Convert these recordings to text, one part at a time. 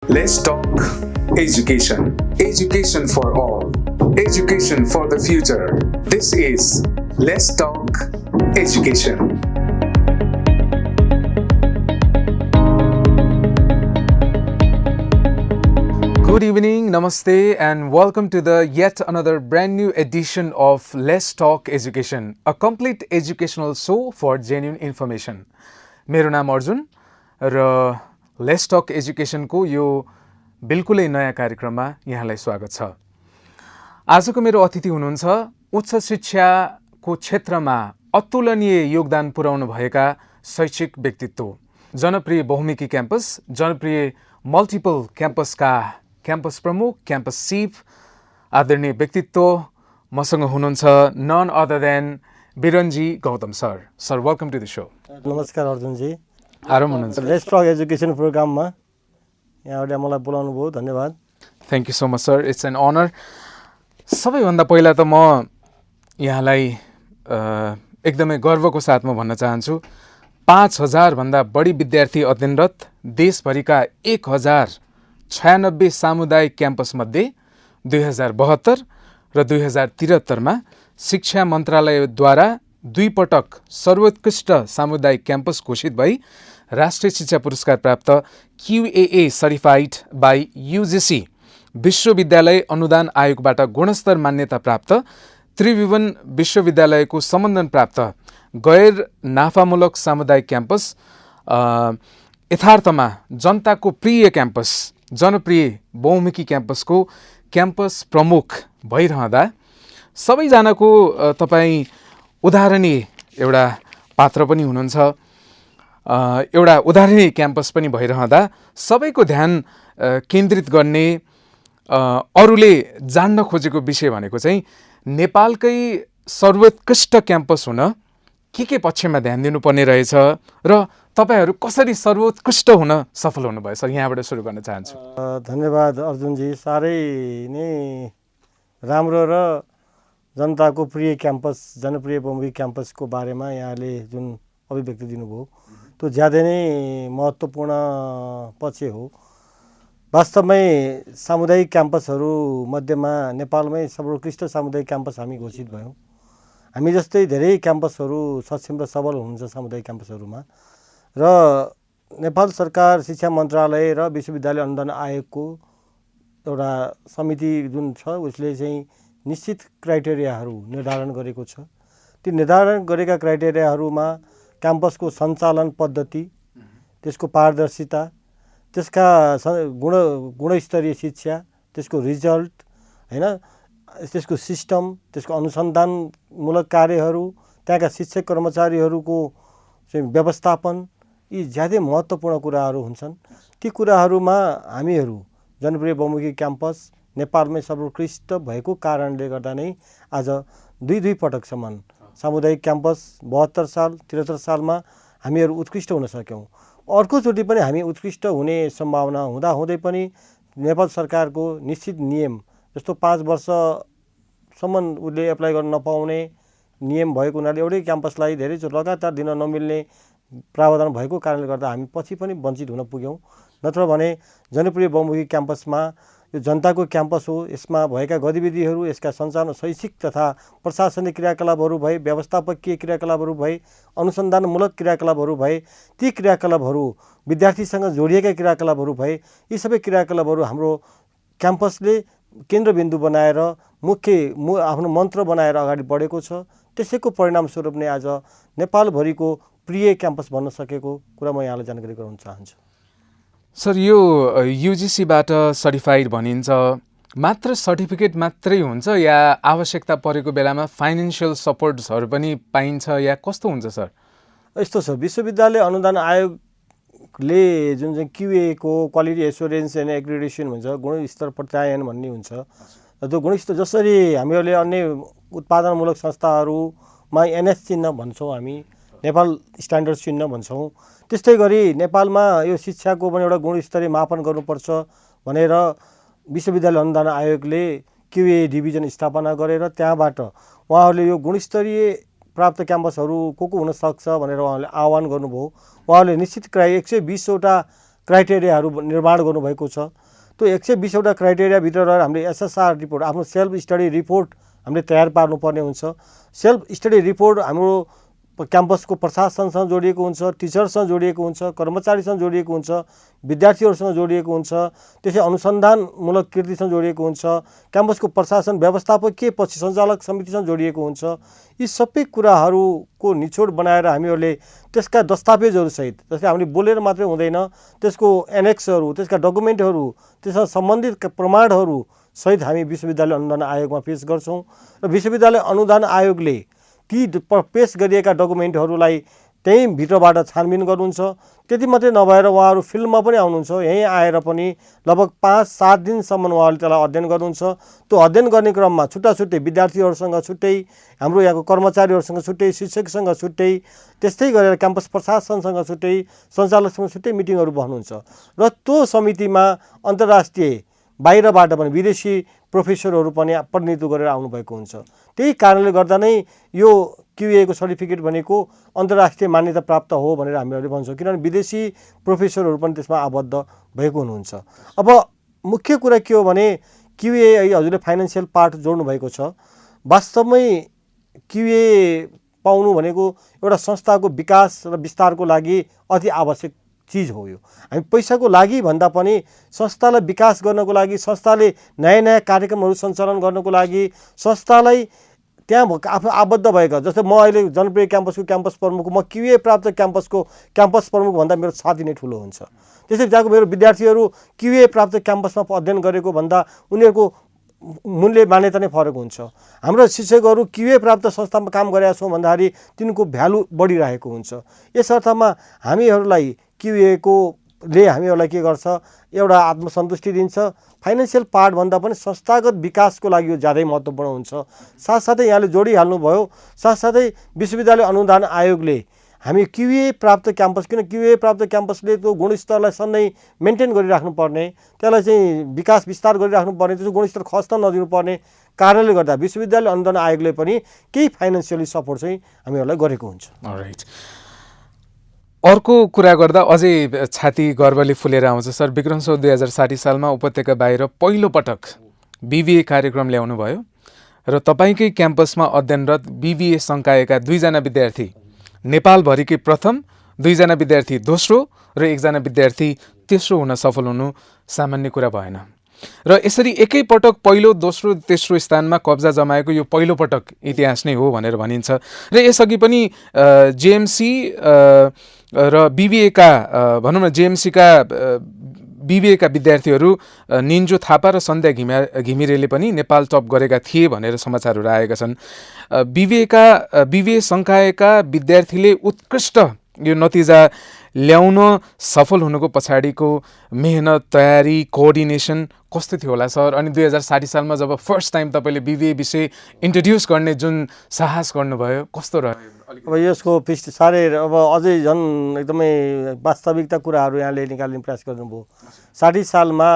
Let's talk education. Education for all. Education for the future. This is Let's Talk Education. Good evening, namaste, and welcome to the yet another brand new edition of Let's Talk Education, a complete educational show for genuine information. मेरो नाम अर्जुन र let's talk एजुकेसनको यो बिल्कुलै नयाँ कार्यक्रममा यहाँलाई स्वागत छ। आजको मेरो अतिथि हुनुहुन्छ उच्च शिक्षाको क्षेत्रमा अतुलनीय योगदान पुर्याउनु भएका शैक्षिक व्यक्तित्व, जनप्रिय बहुमुखी क्याम्पस, जनप्रिय मल्टिपल क्याम्पसका क्याम्पस प्रमुख, क्याम्पस चिफ, आदरणीय व्यक्तित्व मसँग हुनुहुन्छ none other than Biranji Gautam sir. Sir, welcome to the show. नमस्कार अर्जुनजी, आराम हुनुहुन्छ? लेट्स टक एजुकेसन प्रोग्राममा यहाँहरूले मलाई बोलाउनु भयो, धन्यवाद। Thank you so much sir, it's an honour. सबैभन्दा पहिला त म यहाँलाई एकदमै गर्वको साथमा भन्न चाहन्छु, 5000 भन्दा बढी विद्यार्थी अध्ययनरत देशभरिका 1096 सामुदायिक क्याम्पसमध्ये 2072 र 2073 शिक्षा मन्त्रालयद्वारा 2 पटक सर्वोत्कृष्ट सामुदायिक क्याम्पस घोषित भई राष्ट्रिय शिक्षा पुरस्कार प्राप्त QAA सर्टिफाइड बाई UGC विश्वविद्यालय अनुदान आयोगबाट गुणस्तर मान्यता प्राप्त त्रिभुवन विश्वविद्यालयको सम्बन्धन प्राप्त गैर नाफामूलक सामुदायिक क्याम्पस यथार्थमा जनताको प्रिय क्याम्पस, जनप्रिय बहुमुखी क्याम्पसको क्याम्पस प्रमुख भइरहँदा सबैजनाको तपाईँ उदाहरणीय एउटा पात्र पनि हुनुहुन्छ, एउटा उदाहरणीय क्याम्पस पनि भइरहँदा सबैको ध्यान केन्द्रित गर्ने अरूले जान्न खोजेको विषय भनेको चाहिँ नेपालकै सर्वोत्कृष्ट क्याम्पस हुन के पक्षमा ध्यान दिनुपर्ने रहेछ र तपाईँहरू कसरी सर्वोत्कृष्ट हुन सफल हुनुभयो? सर, यहाँबाट सुरु गर्न चाहन्छु। धन्यवाद अर्जुनजी, साह्रै नै राम्रो र जनताको प्रिय क्याम्पस, जनप्रिय बहुमुखी क्याम्पसको बारेमा यहाँले जुन अभिव्यक्ति दिनुभयो त्यो ज्यादै नै महत्त्वपूर्ण पक्ष हो। वास्तवमै सामुदायिक क्याम्पसहरू मध्येमा नेपालमै सर्वोत्कृष्ट सामुदायिक क्याम्पस हामी घोषित भयौँ। हामी जस्तै धेरै क्याम्पसहरू सक्षम र सबल हुनुहुन्छ सामुदायिक क्याम्पसहरूमा, र नेपाल सरकार शिक्षा मन्त्रालय र विश्वविद्यालय अनुदान आयोगको एउटा समिति जुन छ उसले चाहिँ निश्चित क्राइटेरियाहरू निर्धारण गरेको छ। ती निर्धारण गरेका क्राइटेरियाहरूमा क्याम्पसको सञ्चालन पद्धति, त्यसको पारदर्शिता, त्यसका गुणस्तरीय शिक्षा, त्यसको रिजल्ट हैन, त्यसको सिस्टम, त्यसको अनुसन्धानमूलक कार्यहरू, त्यहाँका शिक्षक कर्मचारीहरूको चाहिँ व्यवस्थापन, यी ज्यादै महत्त्वपूर्ण कुराहरू हुन्छन्। ती कुराहरूमा हामीहरू जनप्रिय बहुमुखी क्याम्पस नेपालमै सर्वोत्कृष्ट भएको कारणले गर्दा नै आज 2 पटकसम्म सामुदायिक क्याम्पस 72 साल 73 सालमा हामीहरू उत्कृष्ट हुन सक्यौँ। अर्कोचोटि पनि हामी उत्कृष्ट हुने सम्भावना हुँदाहुँदै पनि नेपाल सरकारको निश्चित नियम, जस्तो 5 वर्षसम्म उसले एप्लाई गर्न नपाउने नियम भएको हुनाले एउटै क्याम्पसलाई धेरैचोटि लगातार दिन नमिल्ने प्रावधान भएको कारणले गर्दा हामी पछि पनि वञ्चित हुन पुग्यौँ। नत्र भने जनप्रिय बहुमुखी क्याम्पसमा यो जनताको क्याम्पस हो, यसमा भएका गतिविधिहरू, यसका सञ्चालन, शैक्षिक तथा प्रशासनिक क्रियाकलापहरू भए, व्यवस्थापकीय क्रियाकलापहरू भए, अनुसन्धानमूलक क्रियाकलापहरू भए, ती क्रियाकलापहरू विद्यार्थीसँग जोडिएका क्रियाकलापहरू भए, यी सबै क्रियाकलापहरू हाम्रो क्याम्पसले केन्द्रबिन्दु बनाएर आफ्नो मन्त्र बनाएर अगाडि बढेको छ। त्यसैको परिणामस्वरूप नै आज नेपालभरिको प्रिय क्याम्पस बन्न सकेको कुरा म यहाँलाई जानकारी गराउन चाहन्छु। सर, यो UGCबाट सर्टिफाइड भनिन्छ, मात्र सर्टिफिकेट मात्रै हुन्छ या आवश्यकता परेको बेलामा फाइनेन्सियल सपोर्ट्सहरू पनि पाइन्छ या कस्तो हुन्छ सर? यस्तो छ, विश्वविद्यालय अनुदान आयोगले जुन चाहिँ QA को क्वालिटी एस्योरेन्स एन्ड एक्रिडिटेसन हुन्छ, गुणस्तर प्रत्यायन भन्ने हुन्छ। त्यो गुणस्तर जसरी हामीहरूले अन्य उत्पादनमूलक संस्थाहरूमा NS चिन्ह भन्छौँ, हामी नेपाल स्ट्यान्डर्ड चिन्ह भन्छौँ, त्यस्तै गरी नेपालमा यो शिक्षाको पनि एउटा गुणस्तरीय मापन गर्नुपर्छ भनेर विश्वविद्यालय अनुदान आयोगले QA डिभिजन स्थापना गरेर त्यहाँबाट उहाँहरूले यो गुणस्तरीय प्राप्त क्याम्पसहरू को हुन सक्छ भनेर उहाँले आह्वान गर्नुभयो। उहाँले निश्चित 120 वटा क्राइटेरियाहरू निर्माण गर्नुभएको छ। त्यो 120वटा क्राइटेरियाभित्र रहेर हामीले SSR रिपोर्ट, आफ्नो सेल्फ स्टडी रिपोर्ट हामीले तयार पार्नुपर्ने हुन्छ। सेल्फ स्टडी रिपोर्ट हाम्रो क्याम्पसको प्रशासनसँग जोडिएको हुन्छ, टिचरसँग जोडिएको हुन्छ, कर्मचारीसँग जोडिएको हुन्छ, विद्यार्थीहरूसँग जोडिएको हुन्छ, त्यसै अनुसन्धानमूलक कृतिसँग जोडिएको हुन्छ, क्याम्पसको प्रशासन व्यवस्थापकीय पछि सञ्चालक समितिसँग जोडिएको हुन्छ। यी सबै कुराहरूको निचोड बनाएर हामीहरूले त्यसका दस्तावेजहरूसहित, जस्तै हामीले बोलेर मात्रै हुँदैन, त्यसको एनेक्सहरू, त्यसका डकुमेन्टहरू, त्यससँग सम्बन्धित प्रमाणहरू सहित हामी विश्वविद्यालय अनुदान आयोगमा पेश गर्छौँ र विश्वविद्यालय अनुदान आयोगले ती पेश गरिएका डकुमेन्टहरूलाई त्यहीँ भित्रबाट छानबिन गर्नुहुन्छ। त्यति मात्रै नभएर उहाँहरू फिल्डमा पनि आउनुहुन्छ। यहीँ आएर पनि लगभग 5-7 दिनसम्म उहाँहरूले त्यसलाई अध्ययन गर्नुहुन्छ। त्यो अध्ययन गर्ने क्रममा छुट्टा छुट्टै विद्यार्थीहरूसँग छुट्टै, हाम्रो यहाँको कर्मचारीहरूसँग छुट्टै, शिक्षकसँग छुट्टै, त्यस्तै गरेर क्याम्पस प्रशासनसँग छुट्टै, सञ्चालकसँग छुट्टै मिटिङहरू बस्नुहुन्छ र त्यो समितिमा अन्तर्राष्ट्रिय बाहिरबाट पनि विदेशी प्रोफेसरहरू पनि प्रतिनिधित्व गरेर आउनुभएको हुन्छ। त्यही कारणले गर्दा नै यो QA को सर्टिफिकेट भनेको अन्तर्राष्ट्रिय मान्यता प्राप्त हो भनेर हामीहरूले भन्छौँ, किनभने विदेशी प्रोफेसरहरू पनि त्यसमा आबद्ध भएको हुनुहुन्छ। अब मुख्य कुरा के हो भने QA हजुरले फाइनेन्सियल पार्ट जोड्नु भएको छ। वास्तवमै QA पाउनु भनेको एउटा संस्थाको विकास र विस्तारको लागि अति आवश्यक चिज हो। यो हामी पैसाको लागि भन्दा पनि संस्थालाई विकास गर्नको लागि, संस्थाले नयाँ नयाँ कार्यक्रमहरू सञ्चालन गर्नको लागि, संस्थालाई त्यहाँ आफू आबद्ध भएका, जस्तै म अहिले जनप्रिय क्याम्पसको क्याम्पस प्रमुख, म QA प्राप्त क्याम्पसको क्याम्पस प्रमुख भन्दा मेरो छाती नै ठुलो हुन्छ। त्यसै त्यहाँको मेरो विद्यार्थीहरू QA प्राप्त क्याम्पसमा अध्ययन गरेको भन्दा उनीहरूको मूल्य मान्यता नै फरक हुन्छ। हाम्रो शिक्षकहरू QA प्राप्त संस्थामा काम गरेका छौँ भन्दाखेरि तिनको भ्यालु बढिरहेको हुन्छ। यस अर्थमा हामीहरूलाई QA को ले हामीहरूलाई के गर्छ, एउटा आत्मसन्तुष्टि दिन्छ। फाइनेन्सियल पार्ट भन्दा पनि संस्थागत विकासको लागि यो ज्यादै महत्त्वपूर्ण हुन्छ। साथसाथै यहाँले जोडिहाल्नुभयो, साथसाथै विश्वविद्यालय अनुदान आयोगले हामी QA प्राप्त क्याम्पस, किन QA प्राप्त क्याम्पसले त्यो गुणस्तरलाई सधैँ मेन्टेन गरिराख्नुपर्ने, त्यसलाई चाहिँ विकास विस्तार गरिराख्नुपर्ने, त्यसको गुणस्तर खस्न नदिनुपर्ने कारणले गर्दा विश्वविद्यालय अनुदान आयोगले पनि केही फाइनेन्सियली सपोर्ट चाहिँ हामीहरूलाई गरेको हुन्छ। अलराइट, अर्को कुरा गर्दा अझै छाती गर्वले फुलेर आउँछ सर। विक्रमसो 2060 सालमा उपत्यका बाहिर पहिलो पटक BBA कार्यक्रम ल्याउनु भयो र तपाईँकै क्याम्पसमा अध्ययनरत BBA संकायका 2 जना विद्यार्थी नेपालभरिकै प्रथम, 2 जना विद्यार्थी दोस्रो र 1 जना विद्यार्थी तेस्रो हुन सफल हुनु सामान्य कुरा भएन र यसरी एकैपटक पहिलो, दोस्रो, तेस्रो स्थानमा कब्जा जमाएको यो पहिलो पटक इतिहास नै हो भनेर भनिन्छ। र यसअघि पनि JMC र BBA का भनौँ न JMC का BBA का विद्यार्थीहरू निन्जो थापा र सन्ध्या घिमिरेले पनि नेपाल टप गरेका थिए भनेर समाचारहरू आएका छन्। BBA संकायका विद्यार्थीले उत्कृष्ट यो नतिजा ल्याउन सफल हुनुको पछाडिको मेहनत, तयारी, कोअर्डिनेसन कस्तो थियो होला सर? अनि 2060 सालमा जब फर्स्ट टाइम तपाईँले BBA विषय इन्ट्रोड्युस गर्ने जुन साहस गर्नुभयो कस्तो रह्यो? अब यसको पृष्ठ साह्रै अब अझै झन् एकदमै वास्तविकता कुराहरू यहाँले निकाल्ने प्रयास गर्नुभयो। 60 सालमा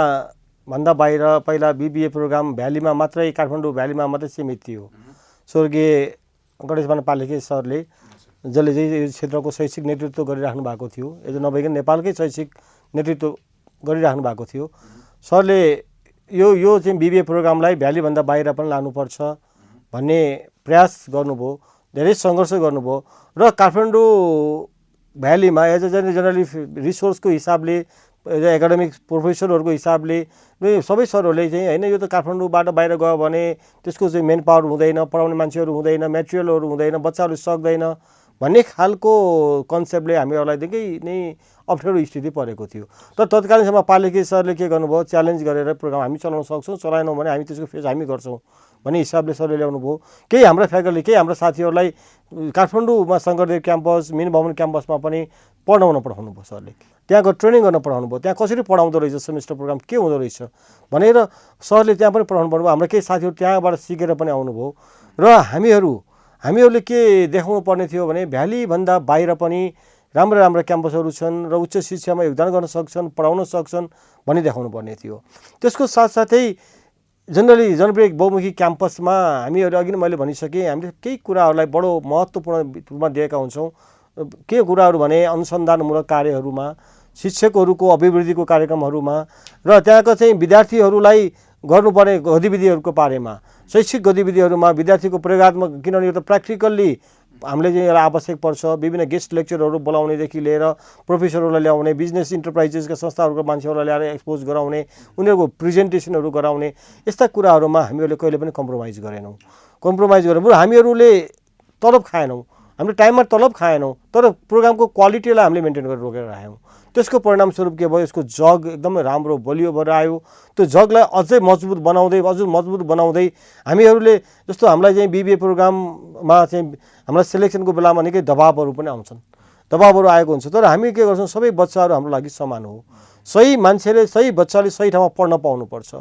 भन्दा बाहिर पहिला BBA प्रोग्राम भ्यालीमा मात्रै, काठमाडौँ भ्यालीमा मात्रै सीमित थियो। स्वर्गीय गणेशमान पालेखे सरले, जसले चाहिँ यो क्षेत्रको शैक्षिक नेतृत्व गरिराख्नु भएको थियो, यो नभइकन नेपालकै शैक्षिक नेतृत्व गरिराख्नु भएको थियो। सरले यो चाहिँ BBA प्रोग्रामलाई भ्यालीभन्दा बाहिर पनि लानुपर्छ भन्ने प्रयास गर्नुभयो, धेरै सङ्घर्ष गर्नुभयो र काठमाडौँ भ्यालीमा एज अ जेनरली रिसोर्सको हिसाबले, एकाडेमिक प्रोफेसरहरूको हिसाबले सबै सरहरूले चाहिँ होइन यो त काठमाडौँबाट बाहिर गयो भने त्यसको चाहिँ मेन पावर हुँदैन, पढाउने मान्छेहरू हुँदैन, मेटेरियलहरू हुँदैन, बच्चाहरू सक्दैन भन्ने खालको कन्सेप्टले हामीहरूलाई निकै नै अप्ठ्यारो स्थिति परेको थियो। तर तत्कालीन समयमा पालेखे सरले के गर्नुभयो, च्यालेन्ज गरेर प्रोग्राम हामी चलाउन सक्छौँ, चलाएनौँ भने हामी त्यसको फेस हामी गर्छौँ भन्ने हिसाबले सरले ल्याउनु भयो। केही हाम्रा फ्याकल्टी, केही हाम्रा साथीहरूलाई काठमाडौँमा शङ्करदेव क्याम्पस, मिन भवन क्याम्पसमा पनि पढाउन पठाउनु भयो सरले, त्यहाँको ट्रेनिङ गर्न पढाउनु भयो, त्यहाँ कसरी पढाउँदो रहेछ, सेमिस्टर प्रोग्राम के हुँदो रहेछ भनेर सरले त्यहाँ पनि पढाउनु पर्नुभयो। हाम्रो केही साथीहरू त्यहाँबाट सिकेर पनि आउनुभयो र हामीहरूले के देखाउनु पर्ने थियो भने भ्यालीभन्दा बाहिर पनि राम्रा राम्रा क्याम्पसहरू छन् र उच्च शिक्षामा योगदान गर्न सक्छन्, पढाउन सक्छन् भन्ने देखाउनु पर्ने थियो। त्यसको साथसाथै जनरली जनप्रिय बहुमुखी क्याम्पसमा हामीहरू अघि नै मैले भनिसकेँ, हामीले केही कुराहरूलाई बडो महत्त्वपूर्ण रूपमा दिएका हुन्छौँ। के कुराहरू भने अनुसन्धानमूलक कार्यहरूमा शिक्षकहरूको अभिवृद्धिको कार्यक्रमहरूमा र त्यहाँका चाहिँ विद्यार्थीहरूलाई गर्नुपर्ने गतिविधिहरूको बारेमा, शैक्षिक गतिविधिहरूमा विद्यार्थीको प्रयोगात्मक, किनभने यो त प्र्याक्टिकल्ली हामीले चाहिँ यसलाई आवश्यक पर्छ। विभिन्न गेस्ट लेक्चरहरू बोलाउनेदेखि लिएर प्रोफेसरहरूलाई ल्याउने, बिजनेस इन्टरप्राइजेसका संस्थाहरूको मान्छेहरूलाई ल्याएर एक्सपोज गराउने, उनीहरूको प्रेजेन्टेसनहरू गराउने, यस्ता कुराहरूमा हामीहरूले कहिले पनि कम्प्रोमाइज गरेनौँ। कम्प्रोमाइज गरेर बरु हामीहरूले तलब खाएनौँ, हामीले टाइममा तलब खाएनौँ, तर प्रोग्रामको क्वालिटीलाई हामीले मेन्टेन गरेर रोकेर राख्यौँ। त्यसको परिणामस्वरूप के भयो, यसको जग एकदमै राम्रो बलियो भएर आयो। त्यो जगलाई अझै मजबुत बनाउँदै हामीहरूले जस्तो हामीलाई चाहिँ बिबिए प्रोग्राममा चाहिँ हामीलाई सेलेक्सनको बेलामा निकै दबाबहरू पनि आउँछन्, दबाबहरू आएको हुन्छ। तर हामी के गर्छौँ, सबै बच्चाहरू हाम्रो लागि समान हो। सही मान्छेले, सही बच्चाले सही ठाउँमा पढ्न पाउनुपर्छ।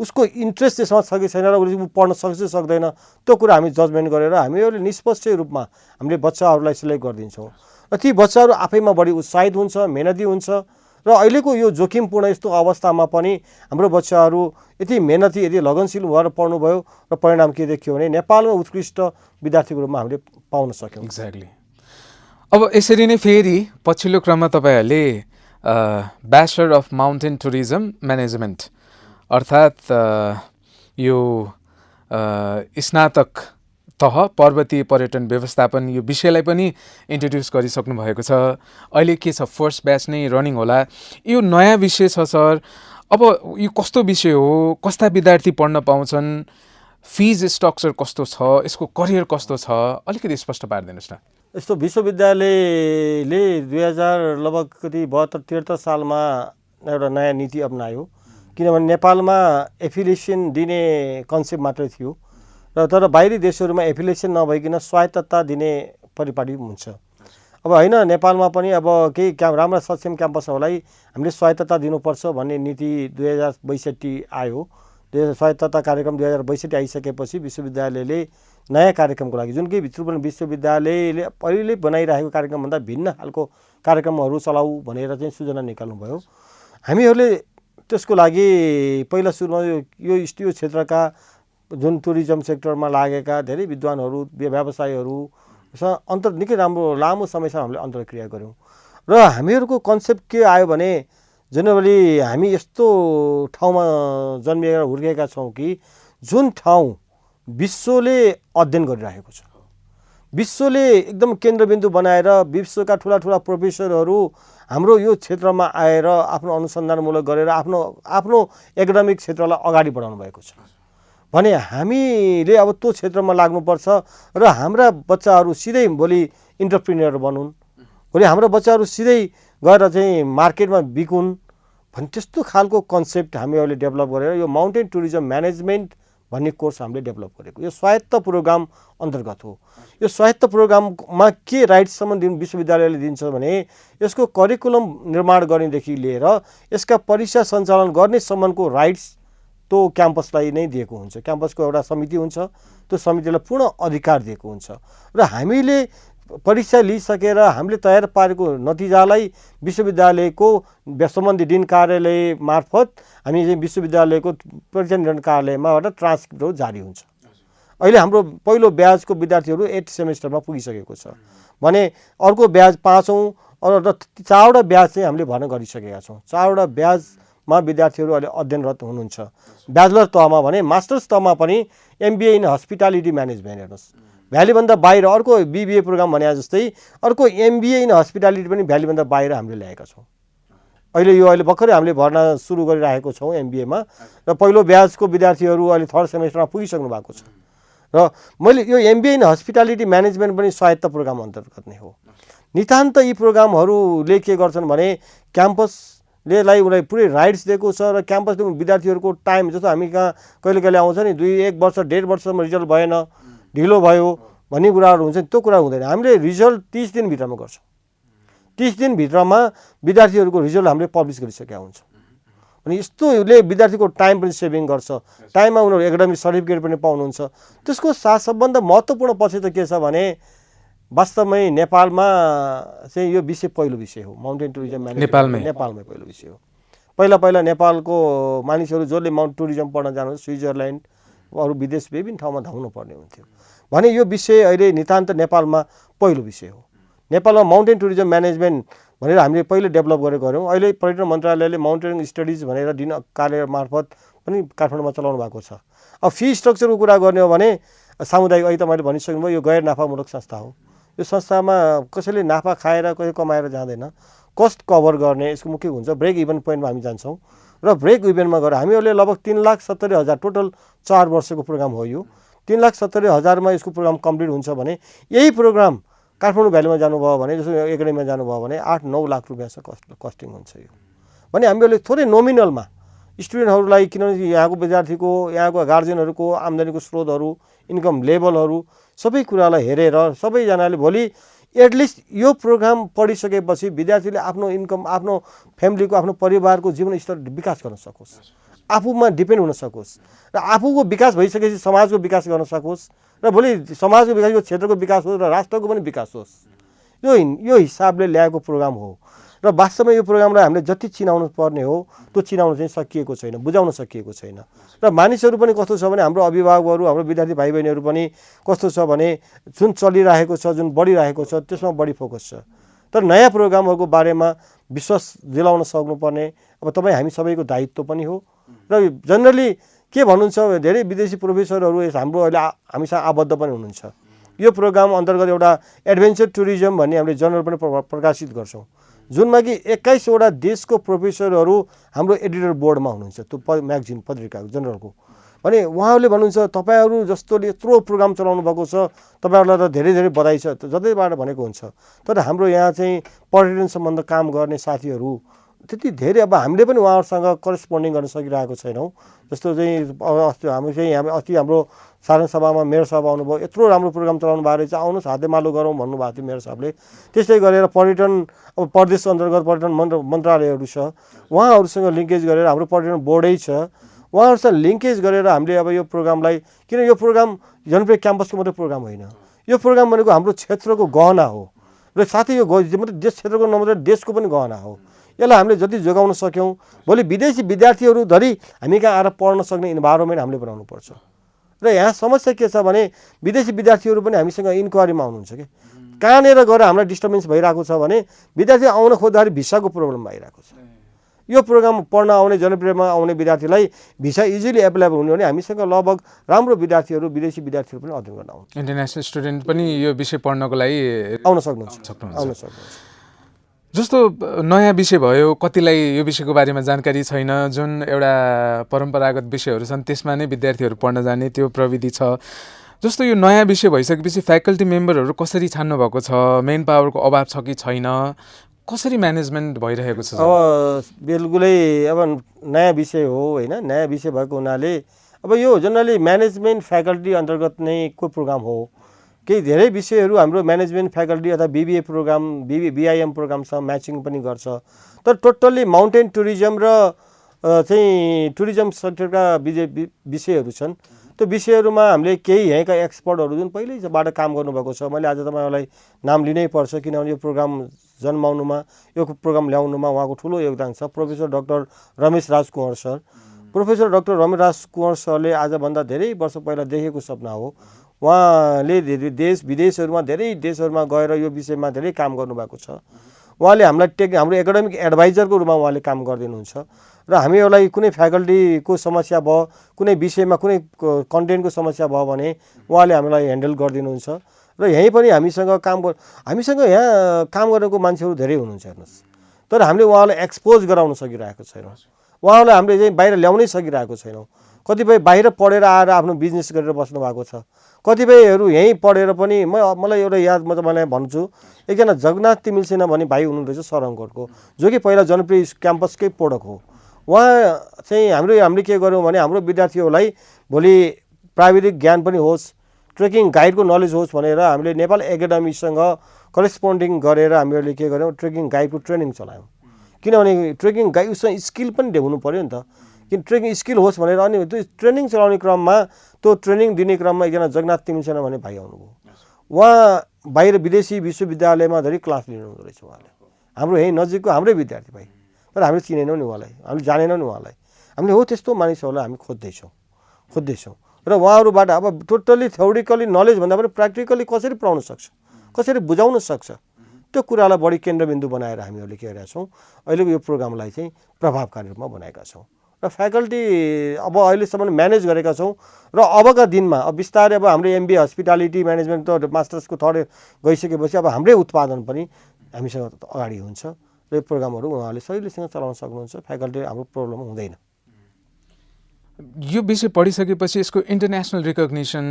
उसको इन्ट्रेस्ट त्यसमा छ कि छैन र उसले पढ्न सक्छ कि सक्दैन, त्यो कुरा हामी जजमेन्ट गरेर हामीहरूले निष्पक्ष रूपमा हामीले बच्चाहरूलाई सिलेक्ट गरिदिन्छौँ। र ती बच्चाहरू आफैमा बढी उत्साहित हुन्छ, मेहनती हुन्छ। र अहिलेको यो जोखिमपूर्ण यस्तो अवस्थामा पनि हाम्रो बच्चाहरू यति मेहनती, यति लगनशील भएर पढ्नुभयो र परिणाम के देखियो भने नेपालमा उत्कृष्ट विद्यार्थीको रूपमा हामीले पाउन सक्यौँ। एक्ज्याक्टली। अब यसरी नै फेरि पछिल्लो क्रममा तपाईँहरूले bachelor of mountain tourism management अर्थात् यो स्नातक तह पर्वतीय पर्यटन व्यवस्थापन यो विषयलाई पनि इन्ट्रोड्युस गरिसक्नु भएको छ। अहिले के छ, फर्स्ट ब्याच नै रनिङ होला। यो नयाँ विषय छ सर। अब यो कस्तो विषय हो, कस्ता विद्यार्थी पढ्न पाउँछन्, फिज स्ट्रक्चर कस्तो छ, यसको करियर कस्तो छ, अलिकति स्पष्ट पारिदिनुहोस् न। यस्तो विश्वविद्यालयले 2000 लगभग कति 72-73 सालमा एउटा नयाँ नीति अपनायो। किनभने नेपालमा एफिलिएसन दिने कन्सेप्ट मात्रै थियो र तर बाहिरी देशहरूमा एफिलिएसन नभइकन स्वायत्तता दिने परिपाटी हुन्छ। अब होइन, नेपालमा पनि अब केही राम्रा सक्षम क्याम्पसहरूलाई हामीले स्वायत्तता दिनुपर्छ भन्ने नीति 2062 आयो। स्वायत्तता कार्यक्रम 2062 आइसकेपछि विश्वविद्यालयले नयाँ कार्यक्रमको लागि, जुन कि त्रिभुवन विश्वविद्यालयले पहिले बनाइरहेको कार्यक्रमभन्दा भिन्न खालको कार्यक्रमहरू चलाऊ भनेर चाहिँ सूचना निकाल्नुभयो। हामीहरूले त्यसको लागि पहिला सुरुमा यो क्षेत्रका जुन टुरिज्म सेक्टरमा लागेका धेरै विद्वानहरू, व्यवसायीहरूसँग निकै राम्रो लामो समयसम्म हामीले अन्तर्क्रिया गऱ्यौँ। र हामीहरूको कन्सेप्ट के आयो भने, जेनरली हामी यस्तो ठाउँमा जन्मिएर हुर्केका छौँ कि जुन ठाउँ विश्वले अध्ययन गरिरहेको छ, विश्वले एकदम केन्द्रबिन्दु बनाएर विश्वका ठुला प्रोफेसरहरू हाम्रो यो क्षेत्रमा आएर आफ्नो अनुसन्धानमूलक गरेर आफ्नो एकाडेमिक क्षेत्रलाई अगाडि बढाउनु भएको छ भने हामीले अब त्यो क्षेत्रमा लाग्नुपर्छ र हाम्रा बच्चाहरू सिधै भोलि इन्टरप्रिनियर बनुन्, भोलि हाम्रो बच्चाहरू सिधै गएर चाहिँ मार्केटमा बिकुन् भन्ने त्यस्तो खालको कन्सेप्ट हामीहरूले डेभलप गरेर यो माउन्टेन टुरिज्म म्यानेजमेन्ट भन्ने कोर्स हामीले डेभलप गरेको। यो स्वायत्त प्रोग्राम अन्तर्गत हो। यो स्वायत्त प्रोग्राममा के राइट्ससम्म विश्वविद्यालयले दिन्छ भने, यसको करिकुलम निर्माण गर्नेदेखि लिएर यसका परीक्षा सञ्चालन गर्नेसम्मको राइट्स त्यो क्याम्पसलाई नै दिएको हुन्छ। क्याम्पसको एउटा समिति हुन्छ, त्यो समितिलाई पूर्ण अधिकार दिएको हुन्छ र हामीले परीक्षा लिइसकेर हामीले तयार पारेको नतिजालाई विश्वविद्यालयको सम्बन्धित डिन कार्यालय मार्फत हामी चाहिँ विश्वविद्यालयको परीक्षा निर्णय कार्यालयमाबाट ट्रान्सक्रिप्टहरू जारी हुन्छ। अहिले हाम्रो पहिलो ब्याजको विद्यार्थीहरू 8 सेमेस्टरमा पुगिसकेको छ भने अर्को ब्याज 5औँ र 4वटा ब्याज चाहिँ हामीले भर्ना गरिसकेका छौँ। 4वटा ब्याजमा विद्यार्थीहरू अहिले अध्ययनरत हुनुहुन्छ। ब्याचलर तहमा भने मास्टर्स तहमा पनि MBA इन हस्पिटालिटी म्यानेजमेन्ट, हेर्नुहोस् भ्यालीभन्दा बाहिर अर्को BBA प्रोग्राम भने जस्तै अर्को MBA इन हस्पिटालिटी पनि भ्यालीभन्दा बाहिर हामीले ल्याएका छौँ। अहिले भर्खरै हामीले भर्ना सुरु गरिरहेको छौँ MBAमा र पहिलो ब्याजको विद्यार्थीहरू अहिले 3rd सेमेस्टरमा पुगिसक्नु भएको छ। र मैले यो MBA इन हस्पिटालिटी म्यानेजमेन्ट पनि स्वायत्त प्रोग्राम अन्तर्गत नै हो। नितान्त यी प्रोग्रामहरूले के गर्छन् भने क्याम्पसले उनीलाई पुरै राइट्स दिएको छ र क्याम्पसले विद्यार्थीहरूको टाइम, जस्तो हामी कहाँ कहिले आउँछ नि 1 वर्ष 1.5 वर्षसम्म रिजल्ट भएन, ढिलो भयो भन्ने कुराहरू हुन्छ, त्यो कुरा हुँदैन। हामीले रिजल्ट 30 दिनभित्रमा गर्छौँ। 30 दिनभित्रमा विद्यार्थीहरूको रिजल्ट हामीले पब्लिस गरिसकेका हुन्छौँ। अनि यस्तोले विद्यार्थीको टाइम पनि सेभिङ गर्छ, टाइममा उनीहरू एकाडेमिक सर्टिफिकेट पनि पाउनुहुन्छ। त्यसको साथ सबभन्दा महत्त्वपूर्ण पक्ष त के छ भने, वास्तवमै नेपालमा चाहिँ यो विषय पहिलो विषय हो। माउन्टेन टुरिज्म म्यानेजमेन्ट नेपालमै पहिलो विषय हो। पहिला नेपालको मानिसहरू जसले माउन्टेन टुरिज्म पढ्न जानुहुन्छ स्विजरल्यान्ड अरू विदेश विभिन्न ठाउँमा धाउनु पर्ने हुन्थ्यो भने यो विषय अहिले नितान्त नेपालमा पहिलो विषय हो। नेपालमा माउन्टेन टुरिज्म म्यानेजमेन्ट भनेर हामीले पहिले डेभलप गरेर गऱ्यौँ। अहिले पर्यटन मन्त्रालयले माउन्टेनिङ स्टडिज भनेर दिन कार्य मार्फत पनि काठमाडौँमा चलाउनु भएको छ। अब फी स्ट्रक्चरको कुरा गर्ने हो भने सामुदायिक अहिले तपाईँले भनिसक्नुभयो यो गैर नाफामूलक संस्था हो। यो संस्थामा कसैले नाफा खाएर कसै कमाएर जाँदैन। कस्ट कभर गर्ने यसको मुख्य हुन्छ ब्रेक इभन पोइन्टमा हामी जान्छौँ र ब्रेक इभेन्टमा गएर हामीहरूले लगभग 3,70,000 टोटल 4 वर्षको प्रोग्राम हो यो। 3,70,000मा यसको प्रोग्राम कम्प्लिट हुन्छ भने यही प्रोग्राम काठमाडौँ भ्यालीमा जानुभयो भने जस्तो एकाडेमीमा जानुभयो भने 8-9 लाख रुपियाँसम्म कस्टिङ हुन्छ यो। भने हामीहरूले थोरै नोमिनलमा स्टुडेन्टहरूलाई, किनभने यहाँको विद्यार्थीको यहाँको गार्जेनहरूको आम्दानीको स्रोतहरू इन्कम लेभलहरू सबै कुरालाई हेरेर सबैजनाले भोलि एटलिस्ट यो प्रोग्राम पढिसकेपछि विद्यार्थीले आफ्नो इन्कम, आफ्नो फ्यामिलीको, आफ्नो परिवारको जीवन स्तर विकास गर्न सकोस्, आफूमा डिपेन्ड हुन सकोस् र आफूको विकास भइसकेपछि समाजको विकास गर्न सकोस् र भोलि समाजको विकास यो क्षेत्रको विकास होस् र राष्ट्रको पनि विकास होस्। यो हिसाबले ल्याएको प्रोग्राम हो र वास्तवमा यो प्रोग्रामलाई हामीले जति चिनाउनु पर्ने हो त्यो चिनाउनु चाहिँ सकिएको छैन, बुझाउन सकिएको छैन। र मानिसहरू पनि कस्तो छ भने हाम्रो अभिभावकहरू, हाम्रो विद्यार्थी भाइ बहिनीहरू पनि कस्तो छ भने जुन चलिरहेको छ, जुन बढिरहेको छ त्यसमा बढी फोकस छ। तर नयाँ प्रोग्रामहरूको बारेमा विश्वास दिलाउन सक्नुपर्ने अब तपाईँ हामी सबैको दायित्व पनि हो। र जनरली के भन्नुहुन्छ, धेरै विदेशी प्रोफेसरहरू हाम्रो अहिले हामीसँग आबद्ध पनि हुनुहुन्छ। यो प्रोग्राम अन्तर्गत एउटा एडभेन्चर टुरिज्म भन्ने हामीले जर्नल पनि प्रकाशित गर्छौँ, जुनमा कि 21वटा देशको प्रोफेसरहरू हाम्रो एडिटर बोर्डमा हुनुहुन्छ त्यो म्यागजिन पत्रिकाको जर्नलको। भने उहाँहरूले भन्नुहुन्छ तपाईँहरू जस्तोले यत्रो प्रोग्राम चलाउनु भएको छ, तपाईँहरूलाई त धेरै धेरै बधाई छ, जतैबाट भनेको हुन्छ। तर हाम्रो यहाँ चाहिँ पर्यटन सम्बन्ध काम गर्ने साथीहरू त्यति धेरै अब हामीले पनि उहाँहरूसँग करेस्पोन्डिङ गर्न सकिरहेको छैनौँ। जस्तो चाहिँ अस्ति हाम्रो साधारण सभामा मेयर साहब आउनुभयो, यत्रो राम्रो प्रोग्राम चलाउनु भएको रहेछ, आउनुहोस् हातेमालो गरौँ भन्नुभएको थियो मेयर साहबले। त्यस्तै गरेर पर्यटन अब प्रदेश अन्तर्गत पर्यटन मन्त्रालयहरू छ, उहाँहरूसँग लिङ्केज गरेर हाम्रो पर्यटन बोर्डै छ, उहाँहरूसँग लिङ्केज गरेर हामीले अब यो प्रोग्रामलाई, किन यो प्रोग्राम जनप्रिय क्याम्पसको मात्रै प्रोग्राम होइन, यो प्रोग्राम भनेको हाम्रो क्षेत्रको गहना हो र साथै यो मात्रै देश क्षेत्रको नमात्रै देशको पनि गहना हो। यसलाई हामीले जति जोगाउन सक्यौँ भोलि विदेशी विद्यार्थीहरू धरि हामी कहाँ आएर पढ्न सक्ने इन्भाइरोमेन्ट हामीले बनाउनुपर्छ। र यहाँ समस्या के छ भने विदेशी विद्यार्थीहरू पनि हामीसँग इन्क्वायरीमा आउनुहुन्छ कि कहाँनिर गएर हामीलाई डिस्टर्बेन्स भइरहेको छ भने विद्यार्थी आउन खोज्दाखेरि भिसाको प्रब्लम भइरहेको छ। यो प्रोग्राम पढ्न आउने जनप्रियमा आउने विद्यार्थीलाई भिसा इजिली एभाइलेबल हुने भने हामीसँग लगभग राम्रो विद्यार्थीहरू, विदेशी विद्यार्थीहरू पनि अध्ययन गर्न आउँछ। इन्टरनेसनल स्टुडेन्ट पनि यो विषय पढ्नको लागि आउन सक्नुहुन्छ। जस्तो नयाँ विषय भयो, कतिलाई यो विषयको बारेमा जानकारी छैन, जुन एउटा परम्परागत विषयहरू छन् त्यसमा नै विद्यार्थीहरू पढ्न जाने त्यो प्रविधि छ। जस्तो यो नयाँ विषय भइसकेपछि फ्याकल्टी मेम्बरहरू कसरी छान्नु भएको छ, मेन पावरको अभाव छ कि छैन, कसरी म्यानेजमेन्ट भइरहेको छ? अब बिल्कुलै अब नयाँ विषय हो होइन, नयाँ विषय भएको हुनाले अब यो जनरली म्यानेजमेन्ट फ्याकल्टी अन्तर्गत नै को प्रोग्राम हो। केही धेरै विषयहरू हाम्रो म्यानेजमेन्ट फ्याकल्टी अथवा बिबिए प्रोग्राम, बिआइएम प्रोग्रामसँग म्याचिङ पनि गर्छ। तर टोटल्ली माउन्टेन टुरिज्म र चाहिँ टुरिज्म सेक्टरका विषयहरू छन्। त्यो विषयहरूमा हामीले केही यहीँका एक्सपर्टहरू जुन पहिल्यैबाट काम गर्नुभएको छ, मैले आज तपाईँहरूलाई नाम लिनै पर्छ किनभने यो प्रोग्राम जन्माउनुमा, यो प्रोग्राम ल्याउनुमा उहाँको ठुलो योगदान छ। Professor doctor Ramesh Raj Kunwar sir. Professor doctor Ramesh Raj Kunwar सरले आजभन्दा धेरै वर्ष पहिला देखेको सपना हो। उहाँले देश विदेशहरूमा धेरै देशहरूमा गएर यो विषयमा धेरै काम गर्नुभएको छ। उहाँले हामीलाई हाम्रो एकाडेमिक एडभाइजरको रूपमा उहाँले काम गरिदिनुहुन्छ र हामीहरूलाई कुनै फ्याकल्टीको समस्या भयो, कुनै विषयमा कुनै कन्टेन्टको समस्या भयो भने उहाँले हामीलाई ह्यान्डल गरिदिनुहुन्छ। र यहीँ पनि हामीसँग यहाँ काम गरेको मान्छेहरू धेरै हुनुहुन्छ हेर्नुहोस्, तर हामीले उहाँलाई एक्सपोज गराउन सकिरहेको छैनौँ, उहाँलाई हामीले चाहिँ बाहिर ल्याउनै सकिरहेको छैनौँ। कतिपय बाहिर पढेर आएर आफ्नो बिजनेस गरेर बस्नु भएको छ, कतिपयहरू यहीँ पढेर पनि मलाई एउटा याद म तपाईँलाई भन्छु, एकजना जगन्नाथ तिमिलसेना भन्ने भाइ हुनुहुँदो रहेछ सरङकोटको, जो कि पहिला जनप्रिय क्याम्पसकै पढक हो। उहाँ चाहिँ हामीले के गर्यौँ भने हाम्रो विद्यार्थीहरूलाई भोलि प्राविधिक ज्ञान पनि होस्, ट्रेकिङ गाइडको नलेज होस् भनेर हामीले नेपाल एकाडेमीसँग करेस्पोन्डिङ गरेर हामीहरूले के गर्यौँ, ट्रेकिङ गाइडको ट्रेनिङ चलायौँ। किनभने ट्रेकिङ गाइड उसमा स्किल पनि हुनु पऱ्यो नि त, किन ट्रेकिङ स्किल होस् भनेर। अनि त्यो ट्रेनिङ चलाउने क्रममा, त्यो ट्रेनिङ दिने क्रममा एकजना जगन्नाथ तिमिलसेना भन्ने भाइ आउनुभयो। उहाँ बाहिर विदेशी विश्वविद्यालयमा धेरै क्लास लिनुहुँदो रहेछ उहाँले, हाम्रो यहीँ नजिकको हाम्रै विद्यार्थी भाइ, तर हामीले चिनेनौँ नि उहाँलाई, हामीले जानेनौँ नि उहाँलाई। हामीले हो त्यस्तो मानिसहरूलाई हामी खोज्दैछौँ र उहाँहरूबाट अब टोटल्ली थ्योरिटिकली नलेज भन्दा पनि प्र्याक्टिकली कसरी पढाउन सक्छ, कसरी बुझाउन सक्छ, त्यो कुरालाई बढी केन्द्रबिन्दु बनाएर हामीहरूले के गरेका छौँ अहिलेको यो प्रोग्रामलाई चाहिँ प्रभावकारी रूपमा बनाएका छौँ र फ्याकल्टी अब अहिलेसम्म म्यानेज गरेका छौँ र अबका दिनमा अब बिस्तारै अब हाम्रो MBA हस्पिटालिटी म्यानेजमेन्ट त मास्टर्सको थर्ड गइसकेपछि अब हाम्रै उत्पादन पनि हामीसँग अगाडि हुन्छ र यो प्रोग्रामहरू उहाँहरूले सहिलेसँग चलाउन सक्नुहुन्छ फ्याकल्टी हाम्रो प्रब्लम हुँदैन यो विषय पढिसकेपछि यसको इन्टरनेसनल रिकग्निसन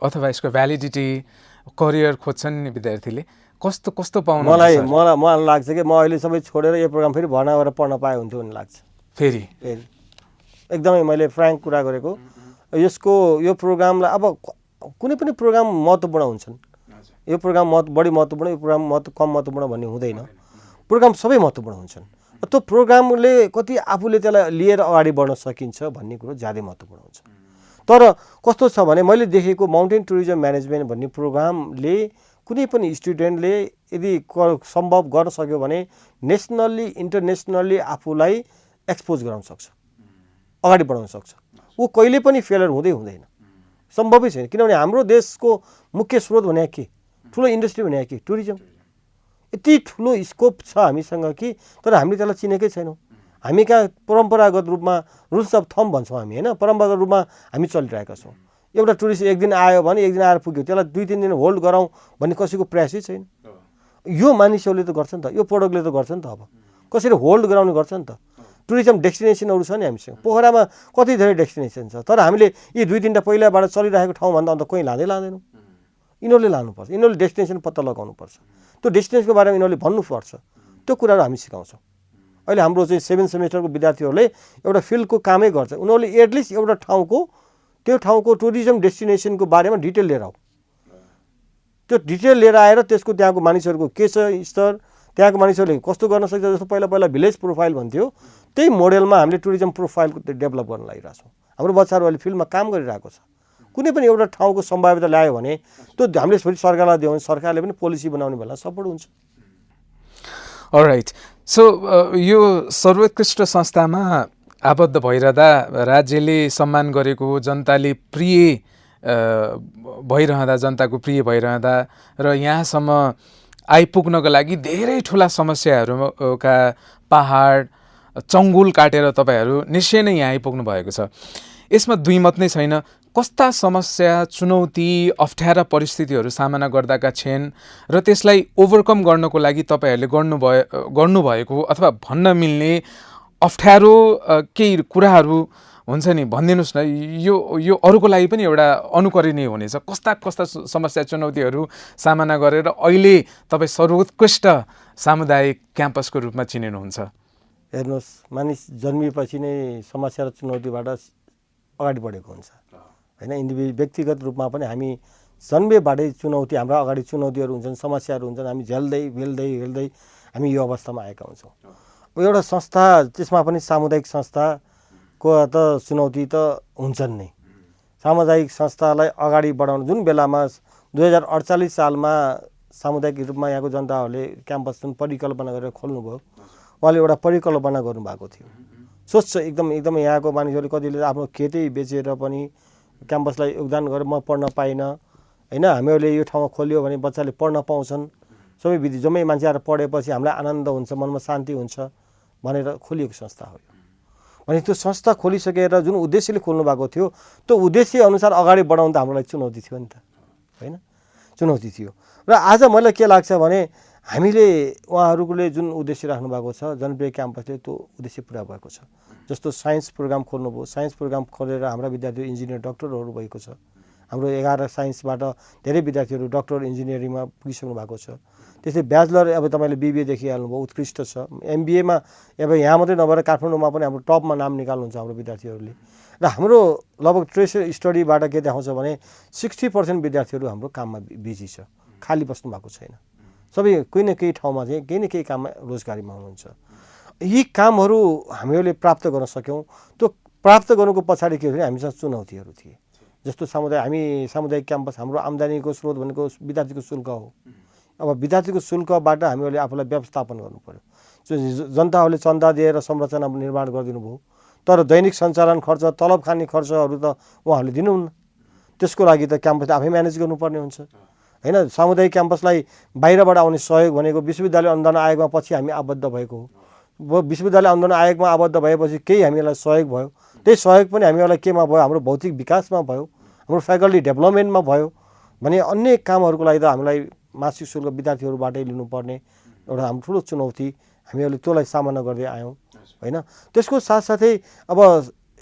अथवा यसको भ्यालिडिटी करियर खोज्छन् नि विद्यार्थीले कस्तो कस्तो पाउनु मलाई लाग्छ कि म अहिले सबै छोडेर यो प्रोग्राम फेरि भर्ना गरेर पढ्न पाए हुन्थ्यो भन्ने लाग्छ फेरि एकदमै मैले फ्र्याङ्क कुरा गरेको यसको यो प्रोग्रामलाई अब कुनै पनि प्रोग्राम महत्त्वपूर्ण हुन्छन् यो प्रोग्राम बढी महत्त्वपूर्ण यो प्रोग्राम कम महत्त्वपूर्ण भन्ने हुँदैन प्रोग्राम सबै महत्त्वपूर्ण हुन्छन् त्यो प्रोग्रामले कति आफूले त्यसलाई लिएर अगाडि बढ्न सकिन्छ भन्ने कुरो ज्यादै महत्त्वपूर्ण हुन्छ तर कस्तो छ भने मैले देखेको माउन्टेन टुरिज्म म्यानेजमेन्ट भन्ने प्रोग्रामले कुनै पनि स्टुडेन्टले यदि सम्भव गर्न सक्यो भने नेसनल्ली इन्टरनेसनल्ली आफूलाई एक्सपोज गराउन सक्छ अगाडि बढाउन सक्छ ऊ कहिले पनि फेलर हुँदैन सम्भवै छैन किनभने हाम्रो देशको मुख्य स्रोत भने के ठुलो इन्डस्ट्री भने के टुरिज्म यति ठुलो स्कोप छ हामीसँग कि तर हामीले त्यसलाई चिनेकै छैनौँ हामी कहाँ परम्परागत रूपमा रुल्स अफ थम्ब भन्छौँ हामी होइन परम्परागत रूपमा हामी चलिरहेका छौँ एउटा टुरिस्ट एक दिन आयो भने एक दिन आएर पुग्यो त्यसलाई 2-3 दिन होल्ड गराउँ भन्ने कसैको प्रयासै छैन यो मानिसहरूले त गर्छ नि त यो प्रोडक्टले त गर्छ नि त अब कसरी होल्ड गराउने गर्छ नि त टुरिज्म डेस्टिनेसनहरू छ नि हामीसँग पोखरामा कति धेरै डेस्टिनेसन छ तर हामीले यी 2-3टा पहिलाबाट चलिरहेको ठाउँभन्दा अन्त कोही लाँदैनौँ यिनीहरूले लानुपर्छ यिनीहरूले डेस्टिनेसन पत्ता लगाउनुपर्छ त्यो डेस्टिनेसनको बारेमा यिनीहरूले भन्नुपर्छ त्यो कुराहरू हामी सिकाउँछौँ अहिले हाम्रो चाहिँ 7 सेमेस्टरको विद्यार्थीहरूले एउटा फिल्डको कामै गर्छ उनीहरूले एटलिस्ट एउटा त्यो ठाउँको टुरिज्म डेस्टिनेसनको बारेमा डिटेल लिएर आऊ त्यो डिटेल लिएर आएर त्यसको त्यहाँको मानिसहरूको के छ स्तर त्यहाँको मानिसहरूले कस्तो गर्न सक्छ जस्तो पहिला भिलेज प्रोफाइल भन्थ्यो त्यही मोडेलमा हामीले टुरिज्म प्रोफाइलको डेभलप गर्न लागिरहेको छौँ हाम्रो बच्चाहरू अहिले फिल्डमा काम गरिरहेको छ कुनै पनि एउटा ठाउँको सम्भाव्यता ल्यायो भने त्यो हामीले फेरि सरकारलाई दियो भने सरकारले पनि पोलिसी बनाउने बेला सपोर्ट हुन्छ अलराइट सो यो सर्वोत्कृष्ट संस्थामा आबद्ध भइरहँदा राज्यले सम्मान गरेको जनताले प्रिय भइरहँदा जनताको प्रिय भइरहँदा र यहाँसम्म आइपुग्नको लागि धेरै ठुला समस्याहरूका पहाड चङ्गुल काटेर तपाईँहरू निश्चय नै यहाँ आइपुग्नु भएको छ यसमा दुई मत नै छैन कस्ता समस्या चुनौती अप्ठ्यारा परिस्थितिहरू सामना गर्दाका छन् र त्यसलाई ओभरकम गर्नको लागि तपाईँहरूले गर्नुभएको अथवा भन्न मिल्ने अप्ठ्यारो केही कुराहरू हुन्छ नि भनिदिनुहोस् न यो अरूको लागि पनि एउटा अनुकरणीय हुनेछ कस्ता समस्या चुनौतीहरू सामना गरेर अहिले तपाईँ सर्वोत्कृष्ट सामुदायिक क्याम्पसको रूपमा चिनिनुहुन्छ हेर्नुहोस् मानिस जन्मिएपछि नै समस्या र चुनौतीबाट अगाडि बढेको हुन्छ होइन व्यक्तिगत रूपमा पनि हामी जन्मेबाटै चुनौती हाम्रो अगाडि चुनौतीहरू हुन्छन् समस्याहरू हुन्छन् हामी झेल्दै हेल्दै हामी यो अवस्थामा आएका हुन्छौँ एउटा संस्था त्यसमा पनि सामुदायिक संस्थाको त चुनौती त हुन्छन् नै सामुदायिक संस्थालाई अगाडि बढाउन जुन बेलामा 2048 सालमा सामुदायिक रूपमा यहाँको जनताहरूले क्याम्पस जुन परिकल्पना गरेर खोल्नुभयो उहाँले एउटा परिकल्पना गर्नुभएको थियो सोच्छ एकदम यहाँको मानिसहरूले कतिले आफ्नो खेतै बेचेर पनि क्याम्पसलाई योगदान गरेर म पढ्न पाइनँ होइन हामीहरूले यो ठाउँमा खोल्यो भने बच्चाले पढ्न पाउँछन् सबै जम्मै मान्छे आएर पढेपछि हामीलाई आनन्द हुन्छ मनमा शान्ति हुन्छ भनेर खोलिएको संस्था हो भने त्यो संस्था खोलिसकेर जुन उद्देश्यले खोल्नु भएको थियो त्यो उद्देश्य अनुसार अगाडि बढाउनु त हाम्रो लागि चुनौती थियो नि त होइन चुनौती थियो र आज मलाई के लाग्छ भने हामीले उहाँहरूले जुन उद्देश्य राख्नु भएको छ जनप्रिय क्याम्पसले त्यो उद्देश्य पुरा भएको छ जस्तो साइन्स प्रोग्राम खोल्नुभयो साइन्स प्रोग्राम खोलेर हाम्रा विद्यार्थी इन्जिनियर डक्टरहरू भएको छ हाम्रो 11 साइन्सबाट धेरै विद्यार्थीहरू डक्टर इन्जिनियरिङमा पुगिसक्नु भएको छ त्यसै ब्याचलर अब तपाईँले बिबिए देखिहाल्नुभयो उत्कृष्ट छ एमबिएमा अब यहाँ मात्रै नभएर काठमाडौँमा पनि हाम्रो टपमा नाम निकाल्नुहुन्छ हाम्रो विद्यार्थीहरूले र हाम्रो लगभग ट्रेस स्टडीबाट के देखाउँछ भने 60% विद्यार्थीहरू हाम्रो काममा बिजी छ खाली बस्नु भएको छैन सबै कुनै न केही ठाउँमा चाहिँ केही न केही काममा रोजगारीमा हुनुहुन्छ यी कामहरू हामीले प्राप्त गर्न सक्यौँ त्यो प्राप्त गर्नुको पछाडि के हो भने हामीसँग चुनौतीहरू थिए जस्तो सामुदायिक क्याम्पस हाम्रो आम्दानीको स्रोत भनेको विद्यार्थीको शुल्क हो अब विद्यार्थीको शुल्कबाट हामीहरूले आफूलाई व्यवस्थापन गर्नु पर्यो जनताहरूले चन्दा दिएर संरचना निर्माण गरिदिनु भयो तर दैनिक सञ्चालन खर्च तलब खाने खर्चहरू त उहाँहरूले दिनुहुन्न त्यसको लागि त क्याम्पस आफै म्यानेज गर्नुपर्ने हुन्छ हैन। सामुदायिक क्याम्पसलाई बाहिरबाट आउने सहयोग भनेको विश्वविद्यालय अनुदान आयोगमा पछि हामी आबद्ध भएको हो। विश्वविद्यालय अनुदान आयोगमा आबद्ध भएपछि केही हामीलाई सहयोग भयो, त्यही सहयोग पनि हामीलाई केमा भयो, हाम्रो भौतिक विकासमा भयो, हाम्रो फ्याकल्टी डेभलपमेन्टमा भयो भने अन्य कामहरूको लागि त हामीलाई मासिक शुल्क विद्यार्थीहरूबाटै लिनुपर्ने एउटा हाम्रो ठुलो चुनौती, हामीहरूले त्यसलाई सामना गर्दै आयौँ हैन। त्यसको साथसाथै अब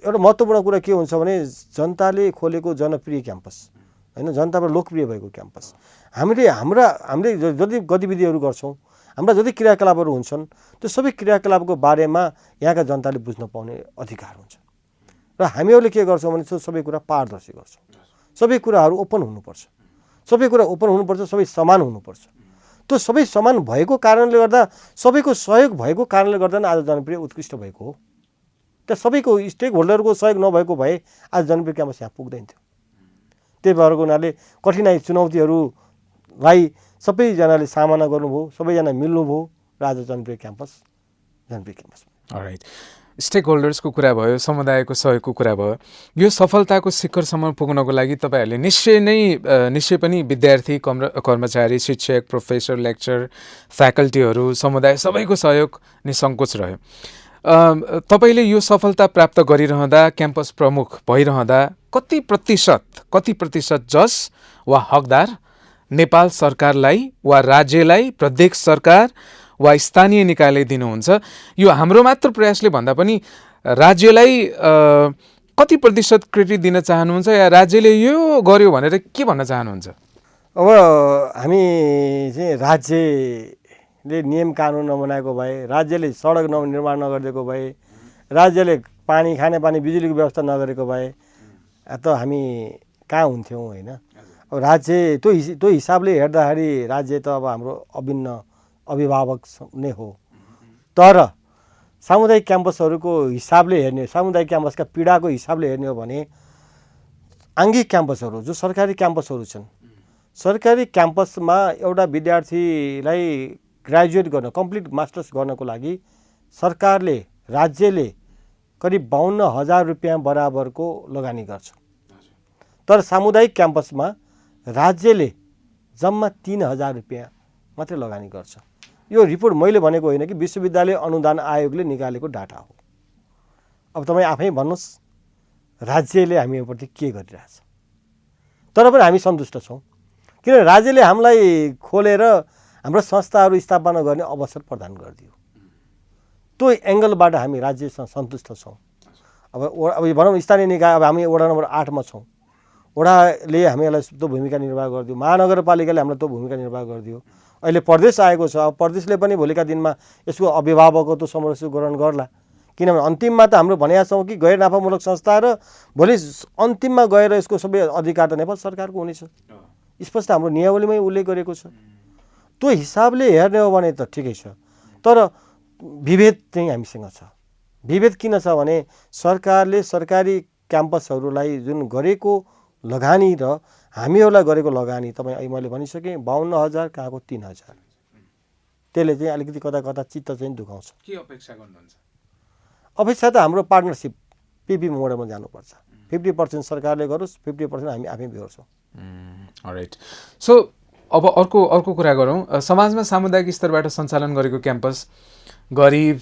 एउटा महत्त्वपूर्ण कुरा के हुन्छ भने जनताले खोलेको जनप्रिय क्याम्पस हैन, जनताबाट लोकप्रिय भएको क्याम्पस, हामीले जति गतिविधिहरू गर्छौँ, हाम्रा जति क्रियाकलापहरू हुन्छन्, त्यो सबै क्रियाकलापको बारेमा यहाँका जनताले बुझ्न पाउने अधिकार हुन्छ र हामीहरूले के गर्छौँ भने सबै कुरा पारदर्शी गर्छौँ। सबै कुराहरू ओपन हुनुपर्छ, सबै कुरा ओपन हुनुपर्छ, सबै समान हुनुपर्छ। त्यो सबै समान भएको कारणले गर्दा, सबैको सहयोग भएको कारणले गर्दा नै आज जनप्रिय उत्कृष्ट भएको हो। त्यहाँ सबैको स्टेक होल्डरको सहयोग नभएको भए आज जनप्रिय क्याम्पस यहाँ पुग्दैन थियो। त्यही भएर हुनाले कठिनाइ चुनौतीहरूलाई सबैजनाले सामना गर्नुभयो, सबैजना मिल्नुभयो र आज जनप्रिय क्याम्पस। अलराइट, स्टेक होल्डर्सको कुरा भयो, समुदायको सहयोगको कुरा भयो। यो सफलताको शिखरसम्म पुग्नको लागि तपाईँहरूले निश्चय पनि विद्यार्थी, कर्मचारी, शिक्षक, प्रोफेसर, लेक्चर, फ्याकल्टीहरू, समुदाय सबैको सहयोग निसङ्कोच रह्यो। तपाईँले यो सफलता प्राप्त गरिरहँदा, क्याम्पस प्रमुख भइरहँदा कति प्रतिशत जस वा हकदार नेपाल सरकारलाई वा राज्यलाई, प्रदेश सरकार वा स्थानीय निकायले दिनुहुन्छ? यो हाम्रो मात्र प्रयासले भन्दा पनि राज्यलाई कति प्रतिशत क्रेडिट दिन चाहनुहुन्छ या राज्यले यो गर्यो भनेर के भन्न चाहनुहुन्छ? अब हामी चाहिँ राज्यले नियम कानुन नबनाएको भए, राज्यले सडक निर्माण नगरिदिएको भए, राज्यले खानेपानी बिजुलीको व्यवस्था नगरेको भए त हामी कहाँ हुन्थ्यौँ होइन। अब राज्य त्यो हिसाबले हेर्दाखेरि राज्य त अब हाम्रो अभिन्न अभिभावक नै हो। तर सामुदायिक क्याम्पसहरूको हिसाबले हेर्ने, सामुदायिक क्याम्पसका पीडाको हिसाबले हेर्ने हो भने आङ्गिक क्याम्पसहरू जो सरकारी क्याम्पसहरू छन्, सरकारी क्याम्पसमा एउटा विद्यार्थीलाई ग्रेजुएट गर्न, कम्प्लिट मास्टर्स गर्नको लागि सरकारले, राज्यले करिब 52,000 रुपियाँ बराबरको लगानी गर्छ। तर सामुदायिक क्याम्पसमा राज्यले जम्मा 3,000 रुपियाँ मात्रै लगानी गर्छ। यो रिपोर्ट मैले भनेको होइन कि विश्वविद्यालय अनुदान आयोगले निकालेको डाटा हो। अब तपाईँ आफै भन्नुहोस् राज्यले हामीप्रति के गरिरहेछ। तर पनि हामी सन्तुष्ट छौँ, किन राज्यले हामीलाई खोलेर हाम्रो संस्थाहरू स्थापना गर्ने अवसर प्रदान गरिदियो। त्यो एङ्गलबाट हामी राज्यसँग सन्तुष्ट छौँ। अब भनौँ स्थानीय निकाय, अब हामी वडा नम्बर 8 मा छौँ, वडाले हामीलाई त्यो भूमिका निर्वाह गरिदियो, महानगरपालिकाले हामीलाई त्यो भूमिका निर्वाह गरिदियो। अहिले प्रदेश आएको छ, अब प्रदेशले पनि भोलिका दिनमा यसको अभिभावकत्व समरस ग्रहण गर्ला। किनभने अन्तिममा त हाम्रो भनेका छौँ कि गैर नाफामूलक संस्था र भोलि अन्तिममा गएर यसको सबै अधिकार त नेपाल सरकारको हुनेछ, स्पष्ट हाम्रो नियमावलीमै उल्लेख गरेको छ। त्यो हिसाबले हेर्ने हो भने त ठिकै छ। तर विभेद चाहिँ हामीसँग छ। विभेद किन छ भने सरकारले सरकारी क्याम्पसहरूलाई जुन गरेको लगानी र हामीहरूलाई गरेको लगानी, तपाईँ मैले भनिसकेँ 52,000 कहाँको 3,000, त्यसले चाहिँ अलिकति कता चित्त चाहिँ दुखाउँछ। के अपेक्षा गर्नुहुन्छ? अपेक्षा त हाम्रो पार्टनरसिप पिपी मोडलमा जानुपर्छ। 50% सरकारले गरोस्, 50% हामी आफै बेहोर्छौँ। अलराइट, सो अब अर्को कुरा गरौँ। समाजमा सामुदायिक स्तरबाट सञ्चालन गरेको क्याम्पस गरिब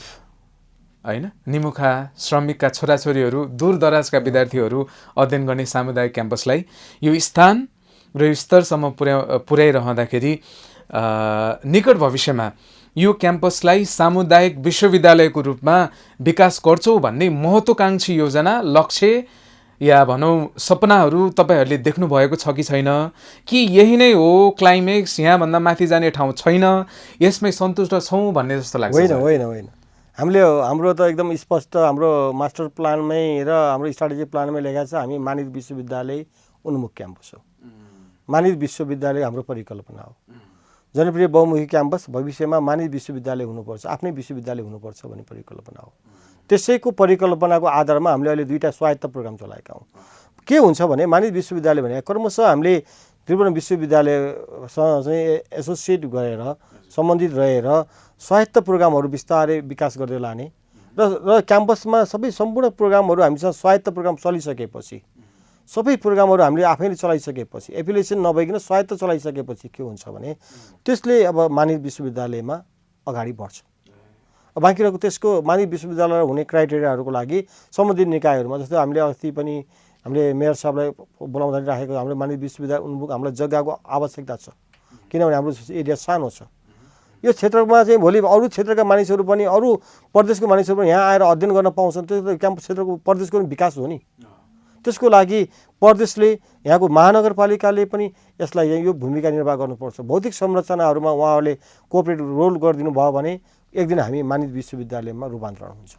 होइन, निमुखा, श्रमिकका छोराछोरीहरू, दूरदराजका विद्यार्थीहरू अध्ययन गर्ने सामुदायिक क्याम्पसलाई यो स्थान र यो स्तरसम्म पुर्याइरहँदाखेरि निकट भविष्यमा यो क्याम्पसलाई सामुदायिक विश्वविद्यालयको रूपमा विकास गर्छौँ भन्ने महत्त्वकाङ्क्षी योजना, लक्ष्य या भनौँ सपनाहरू तपाईँहरूले देख्नु भएको छ कि छैन? कि यही नै हो क्लाइमेक्स, यहाँभन्दा माथि जाने ठाउँ छैन, यसमै सन्तुष्ट छौँ भन्ने जस्तो लाग्छ? होइन। हाम्रो त एकदम स्पष्ट हाम्रो मास्टर प्लानमै र हाम्रो स्ट्राटेजी प्लानमै लेखेको छ, हामी मानित विश्वविद्यालय उन्मुख क्याम्पस हो। मानित विश्वविद्यालय हाम्रो परिकल्पना हो। जनप्रिय बहुमुखी क्याम्पस भविष्यमा मानित विश्वविद्यालय हुनुपर्छ, आफ्नै विश्वविद्यालय हुनुपर्छ भन्ने परिकल्पना हो। त्यसैको परिकल्पनाको आधारमा हामीले अहिले 2टा स्वायत्त प्रोग्राम चलाएका हौँ। के हुन्छ भने मानित विश्वविद्यालय भने क्रमशः हामीले त्रिभुवन विश्वविद्यालयसँग चाहिँ एसोसिएट गरेर सम्बन्धित रहेर स्वायत्त प्रोग्रामहरू बिस्तारै विकास गर्दै लाने र क्याम्पसमा सबै सम्पूर्ण प्रोग्रामहरू हामीसँग स्वायत्त प्रोग्राम चलिसकेपछि सबै प्रोग्रामहरू हामीले आफैले चलाइसकेपछि एफिलिएसन नभइकन स्वायत्त चलाइसकेपछि के हुन्छ भने त्यसले अब मानिस विश्वविद्यालयमा अगाडि बढ्छ। बाँकी रहेको त्यसको मानिस विश्वविद्यालय हुने क्राइटेरियाहरूको लागि सम्बन्धित निकायहरूमा जस्तै हामीले अस्ति पनि हामीले मेयर साहबलाई बोलाउँदा राखेको हाम्रो मानिस विश्वविद्यालय उन्मुख हामीलाई जग्गाको आवश्यकता छ, किनभने हाम्रो एरिया सानो छ। यो क्षेत्रमा चाहिँ भोलि अरू क्षेत्रका मानिसहरू पनि अरू प्रदेशको मानिसहरू पनि यहाँ आएर अध्ययन गर्न पाउँछन्। त्यो क्याम्पस क्षेत्रको प्रदेशको पनि विकास हो नि। त्यसको लागि प्रदेशले यहाँको महानगरपालिकाले पनि यसलाई यो भूमिका निर्वाह गर्नुपर्छ। भौतिक संरचनाहरूमा उहाँहरूले कोअपरेट रोल गरिदिनु भयो भने एक दिन हामी मानिस विश्वविद्यालयमा रूपान्तरण हुन्छ।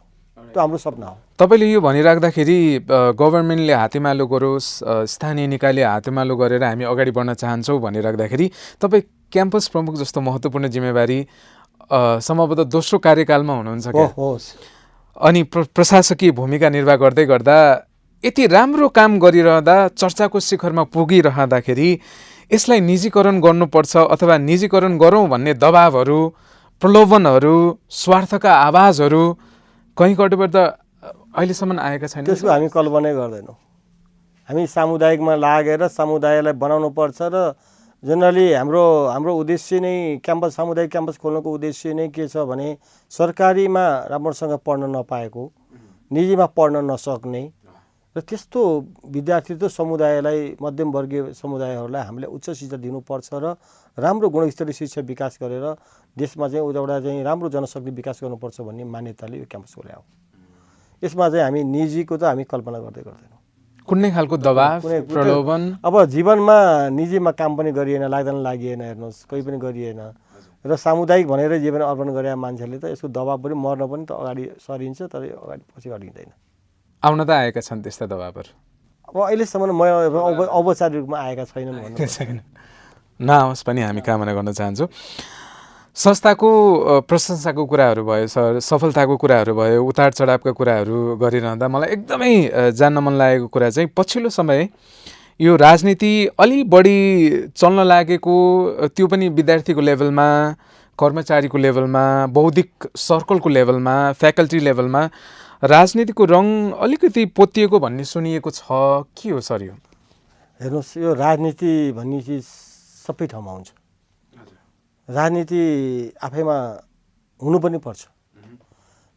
त्यो हाम्रो सपना हो। तपाईँले यो भनिराख्दाखेरि गभर्मेन्टले हातेमालो गरोस्, स्थानीय निकायले हातेमालो गरेर हामी अगाडि बढ्न चाहन्छौँ भनिराख्दाखेरि तपाईँ क्याम्पस प्रमुख जस्तो महत्त्वपूर्ण जिम्मेवारी सम्भवतः दोस्रो कार्यकालमा हुनुहुन्छ क्या? अनि प्रशासकीय भूमिका निर्वाह गर्दै गर्दा यति राम्रो काम गरिरहँदा चर्चाको शिखरमा पुगिरहँदाखेरि यसलाई निजीकरण गर्नुपर्छ अथवा निजीकरण गरौँ भन्ने दबावहरू, प्रलोभनहरू, स्वार्थका आवाजहरू कहीँ कतैबाट अहिलेसम्म आएका छैनन्? त्यसको हामी कल्पनै गर्दैनौँ। हामी सामुदायिकमा लागेर समुदायलाई बनाउनुपर्छ र जेनरली हाम्रो उद्देश्य नै क्याम्पस सामुदायिक क्याम्पस खोल्नुको उद्देश्य नै के छ भने सरकारीमा राम्रोसँग पढ्न नपाएको, निजीमा पढ्न नसक्ने र त्यस्तो विद्यार्थी त समुदायलाई मध्यमवर्गीय समुदायहरूलाई हामीले उच्च शिक्षा दिनुपर्छ र राम्रो गुणस्तरीय शिक्षा विकास गरेर देशमा चाहिँ एउटा चाहिँ राम्रो जनशक्ति विकास गर्नुपर्छ भन्ने मान्यताले यो क्याम्पस खोल्या हो। यसमा चाहिँ हामी निजीको त हामी कल्पना गर्दैनौँ। कुनै खालको दबाव, प्रलोभन अब जीवनमा निजीमा काम पनि गरिएन, लाग्दैन लागिएन, हेर्नुहोस् कोही पनि गरिएन र सामुदायिक भनेर जीवन अर्पण गरेका मान्छेले त यसको दबाब पनि मर्न पनि त अगाडि सरिन्छ, तर अगाडि पछि अडिँदैन। आउन त आएका छन् त्यस्ता दबाबहरू? अब अहिलेसम्म म औपचारिक रूपमा आएका छैनन् भन्नु नआओस् पनि हामी कामना गर्न चाहन्छौँ। संस्थाको प्रशंसाको कुराहरू भयो सर, सफलताको कुराहरू भयो, उतार चढावका कुराहरू गरिरहँदा मलाई एकदमै जान्न मन लागेको कुरा चाहिँ पछिल्लो समय यो राजनीति अलि बढी चल्न लागेको, त्यो पनि विद्यार्थीको लेभलमा, कर्मचारीको लेभलमा, बौद्धिक सर्कलको लेभलमा, फ्याकल्टी लेभलमा राजनीतिको रङ अलिकति पोतिएको भन्ने सुनिएको छ। के हो सर यो? हेर्नुहोस्, यो राजनीति भन्ने चिज सबै ठाउँमा हुन्छ। राजनीति आफैमा हुनु पनि पर्छ,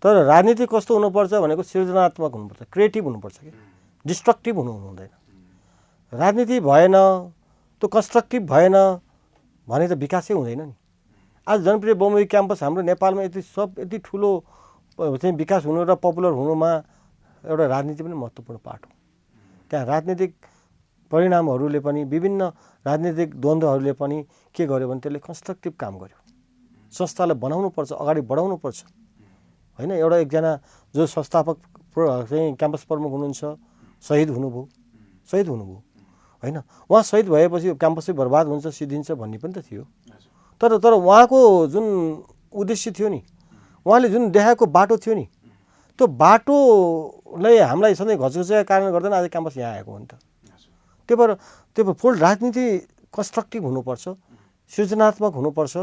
तर राजनीति कस्तो हुनुपर्छ भनेको सृजनात्मक हुनुपर्छ, क्रिएटिभ हुनुपर्छ कि डिस्ट्रक्टिभ हुँदैन। राजनीति भएन, त्यो कन्स्ट्रक्टिभ भएन भने त विकासै हुँदैन नि। आज जनप्रिय बहुमुखी क्याम्पस हाम्रो नेपालमा यति ठुलो चाहिँ विकास हुनु र पपुलर हुनुमा एउटा राजनीति पनि महत्त्वपूर्ण पार्ट हो। त्यहाँ राजनीतिक परिणामहरूले पनि, विभिन्न राजनीतिक द्वन्द्वहरूले पनि के गर्यो भने त्यसले कन्स्ट्रक्टिभ काम गर्यो। संस्थालाई बनाउनुपर्छ, अगाडि बढाउनुपर्छ होइन। एउटा एकजना जो संस्थापक चाहिँ क्याम्पस प्रमुख हुनुहुन्छ, शहीद हुनुभयो होइन। उहाँ शहीद भएपछि क्याम्पसै बर्बाद हुन्छ, सिद्धिन्छ भन्ने पनि त थियो। तर उहाँको जुन उद्देश्य थियो नि, उहाँले जुन देखाएको बाटो थियो नि, त्यो बाटोलाई हामीलाई सधैँ घचघचाएको कारणले गर्दा आज क्याम्पस यहाँ आएको हो नि त। त्यही भएर फुल राजनीति कन्स्ट्रक्टिभ हुनुपर्छ, सृजनात्मक हुनुपर्छ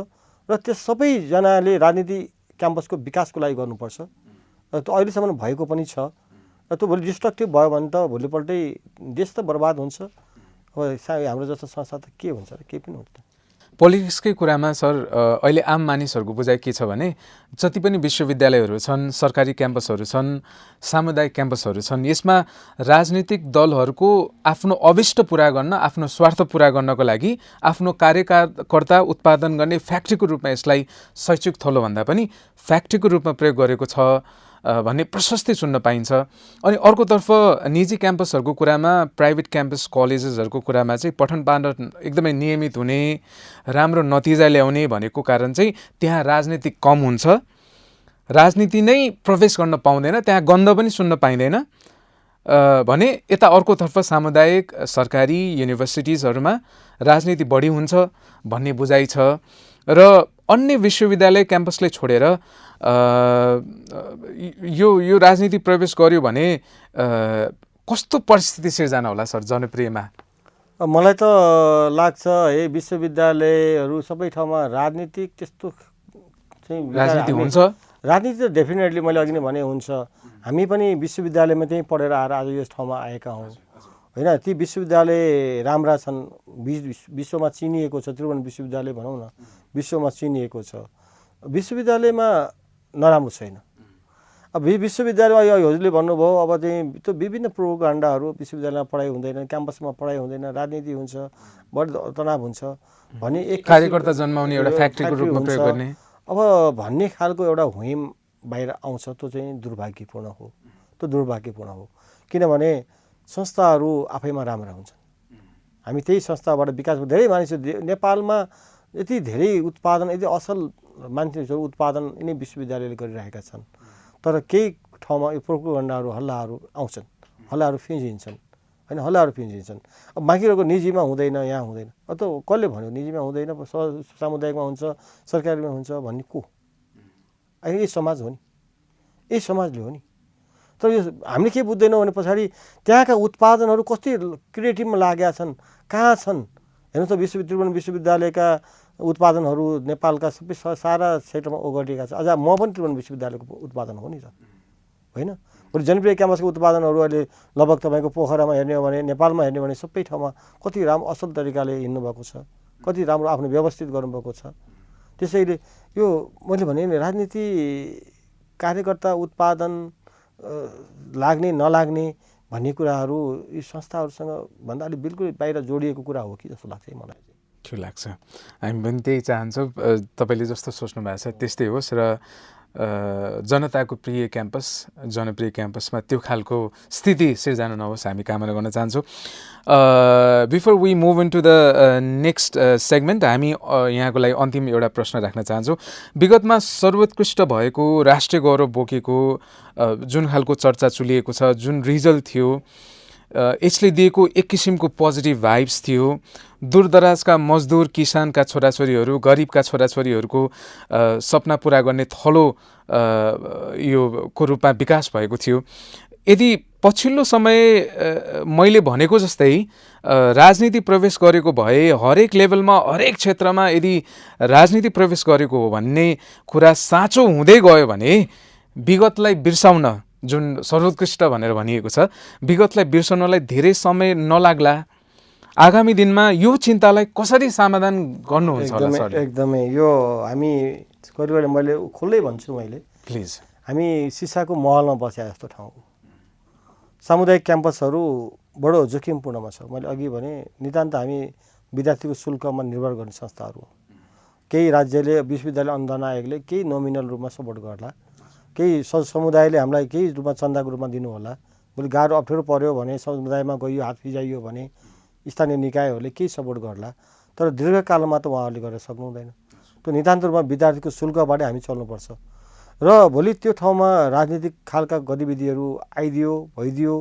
र त्यो सबैजनाले राजनीति क्याम्पसको विकासको लागि गर्नुपर्छ। र त्यो अहिलेसम्म भएको पनि छ। र त्यो भोलि डिस्ट्रक्टिभ भयो भने त भोलिपल्टै देश त बर्बाद हुन्छ। अब हाम्रो जस्तो संस्था त के हुन्छ र? केही पनि हुन्छ। पोलिटिक्सकै कुरामा सर अहिले आम मानिसहरूको बुझाइ के छ भने जति पनि विश्वविद्यालयहरू छन्, सरकारी क्याम्पसहरू छन्, सामुदायिक क्याम्पसहरू छन्, यसमा राजनीतिक दलहरूको आफ्नो अभिष्ट पुरा गर्न, आफ्नो स्वार्थ पुरा गर्नको लागि आफ्नो कार्यकर्ता उत्पादन गर्ने फ्याक्ट्रीको रूपमा यसलाई शैक्षिक थलोभन्दा पनि फ्याक्ट्रीको रूपमा प्रयोग गरेको छ भन्ने प्रशस्ति सुन्न पाइन्छ। अनि अर्कोतर्फ निजी क्याम्पसहरूको कुरामा, प्राइभेट क्याम्पस कलेजेसहरूको कुरामा चाहिँ पठन पाठन एकदमै नियमित हुने, राम्रो नतिजा ल्याउने भनेको कारण चाहिँ त्यहाँ राजनीति कम हुन्छ, राजनीति नै प्रवेश गर्न पाउँदैन, त्यहाँ गन्ध पनि सुन्न पाइँदैन भने यता अर्कोतर्फ सामुदायिक सरकारी युनिभर्सिटिजहरूमा राजनीति बढी हुन्छ भन्ने बुझाइ छ। र अन्य विश्वविद्यालय क्याम्पसले छोडेर यो राजनीति प्रवेश गर्यो भने कस्तो परिस्थिति सिर्जना होला सर जनप्रियमा? मलाई त लाग्छ है विश्वविद्यालयहरू सबै ठाउँमा राजनीतिक त्यस्तो चाहिँ राजनीति हुन्छ। राजनीति त डेफिनेटली मैले अघि नै भने हुन्छ। हामी पनि विश्वविद्यालयमा त्यहीँ पढेर आएर आज यस ठाउँमा आएका हौँ होइन ती विश्वविद्यालय राम्रा छन्, विश्वमा चिनिएको छ, त्रिभुवन विश्वविद्यालय भनौँ न विश्वमा चिनिएको छ, विश्वविद्यालयमा नराम्रो छैन। अब विश्वविद्यालयमा हजुरले भन्नुभयो अब चाहिँ त्यो विभिन्न प्रोपागान्डाहरू विश्वविद्यालयमा पढाइ हुँदैन, क्याम्पसमा पढाइ हुँदैन, राजनीति हुन्छ, बढी तनाव हुन्छ भने एक कार्यकर्ता जन्माउने एउटा फ्याक्ट्रीको रूपमा प्रयोग गर्ने अब भन्ने खालको एउटा हुइम बाहिर आउँछ। त्यो चाहिँ दुर्भाग्यपूर्ण हो, त्यो दुर्भाग्यपूर्ण हो। किनभने संस्थाहरू आफैमा राम्रा हुन्छन्। हामी त्यही संस्थाबाट विकास धेरै मानिसहरू नेपालमा यति धेरै उत्पादन, यति असल मान्छेहरू उत्पादन यिनै विश्वविद्यालयले गरिरहेका छन्। तर केही ठाउँमा यो प्रोपागान्डाहरू हल्लाहरू आउँछन्, हल्लाहरू फिँजिन्छन्, होइन हल्लाहरू फिँजिन्छन्। अब बाँकीहरूको निजीमा हुँदैन, यहाँ हुँदैन। अब त कसले भन्यो निजीमा हुँदैन, सामुदायिकमा हुन्छ, सरकारीमा हुन्छ भन्ने को? अहिले यही समाज हो नि, यही समाजले हो नि। तर यो हामीले के बुझ्दैनौँ भने पछाडि त्यहाँका उत्पादनहरू कति क्रिएटिभमा लागेका छन्, कहाँ छन् हेर्नु त। त्रिभुवन विश्वविद्यालयका उत्पादनहरू नेपालका सबै सारा क्षेत्रमा ओगटेका छ। अझ म पनि त्रिभुवन विश्वविद्यालयको उत्पादन हो नि त, होइन? बरु जनप्रिय क्याम्पसको उत्पादनहरू अहिले लगभग तपाईँको पोखरामा हेर्ने हो भने, नेपालमा हेर्ने हो भने सबै ठाउँमा कति राम्रो असल तरिकाले हिँड्नुभएको छ, कति राम्रो आफ्नो व्यवस्थित गर्नुभएको छ। त्यसैले यो मैले भने नि राजनीति, कार्यकर्ता उत्पादन लाग्ने नलाग्ने भन्ने कुराहरू यी संस्थाहरूसँग भन्दा अलिक बिल्कुल बाहिर जोडिएको कुरा हो कि जस्तो लाग्छ मलाई। ठिक लाग्छ। हामी पनि त्यही चाहन्छौँ, तपाईँले जस्तो सोच्नु भएको छ त्यस्तै होस् र जनताको प्रिय क्याम्पस, जनप्रिय क्याम्पसमा त्यो खालको स्थिति सिर्जना नहोस् हामी कामना गर्न चाहन्छौँ। Before we move into the next segment, हामी यहाँको लागि अन्तिम एउटा प्रश्न राख्न चाहन्छौँ। विगतमा सर्वोत्कृष्ट भएको, राष्ट्रिय गौरव बोकेको जुन खालको चर्चा चुलिएको छ, जुन रिजल्ट थियो, यसले दिएको एक किसिमको पोजिटिभ भाइब्स थियो। दूरदराजका मजदुर, किसानका छोराछोरीहरू, गरिबका छोराछोरीहरूको सपना पुरा गर्ने थलो यो को रूपमा विकास भएको थियो। यदि पछिल्लो समय मैले भनेको जस्तै राजनीति प्रवेश गरेको भए, हरेक लेभलमा, हरेक क्षेत्रमा यदि राजनीति प्रवेश गरेको हो भन्ने कुरा साँचो हुँदै गयो भने विगतलाई बिर्साउन, जुन सर्वोत्कृष्ट भनेर भनिएको छ, विगतलाई बिर्साउनलाई धेरै समय नलाग्ला। आगामी दिनमा यो चिन्तालाई कसरी समाधान गर्नुहुन्छ होला सर? एकदमै यो हामी कहिले मैले खुल्लै भन्छु, मैले प्लिज, हामी सिसाको महलमा बस्या जस्तो ठाउँ हो। सामुदायिक क्याम्पसहरू बडो जोखिमपूर्णमा छ। मैले अघि भने नितान्त हामी विद्यार्थीको शुल्कमा निर्भर गर्ने संस्थाहरू हो। केही राज्यले, विश्वविद्यालय अनुदान आयोगले केही नोमिनल रूपमा सपोर्ट गर्ला, केही समुदायले हामीलाई केही रूपमा चन्दाको रूपमा दिनु होला। भोलि गाह्रो अप्ठ्यारो पऱ्यो भने, समुदायमा गयो, हात फिजाइयो भने स्थानीय निकायहरूले केही सपोर्ट गर्ला। तर दीर्घकालमा त उहाँहरूले गरेर सक्नु हुँदैन। त्यो नितान्त रूपमा विद्यार्थीको शुल्कबाटै हामी चल्नुपर्छ। र भोलि त्यो ठाउँमा राजनीतिक खालका गतिविधिहरू आइदियो, भइदियो,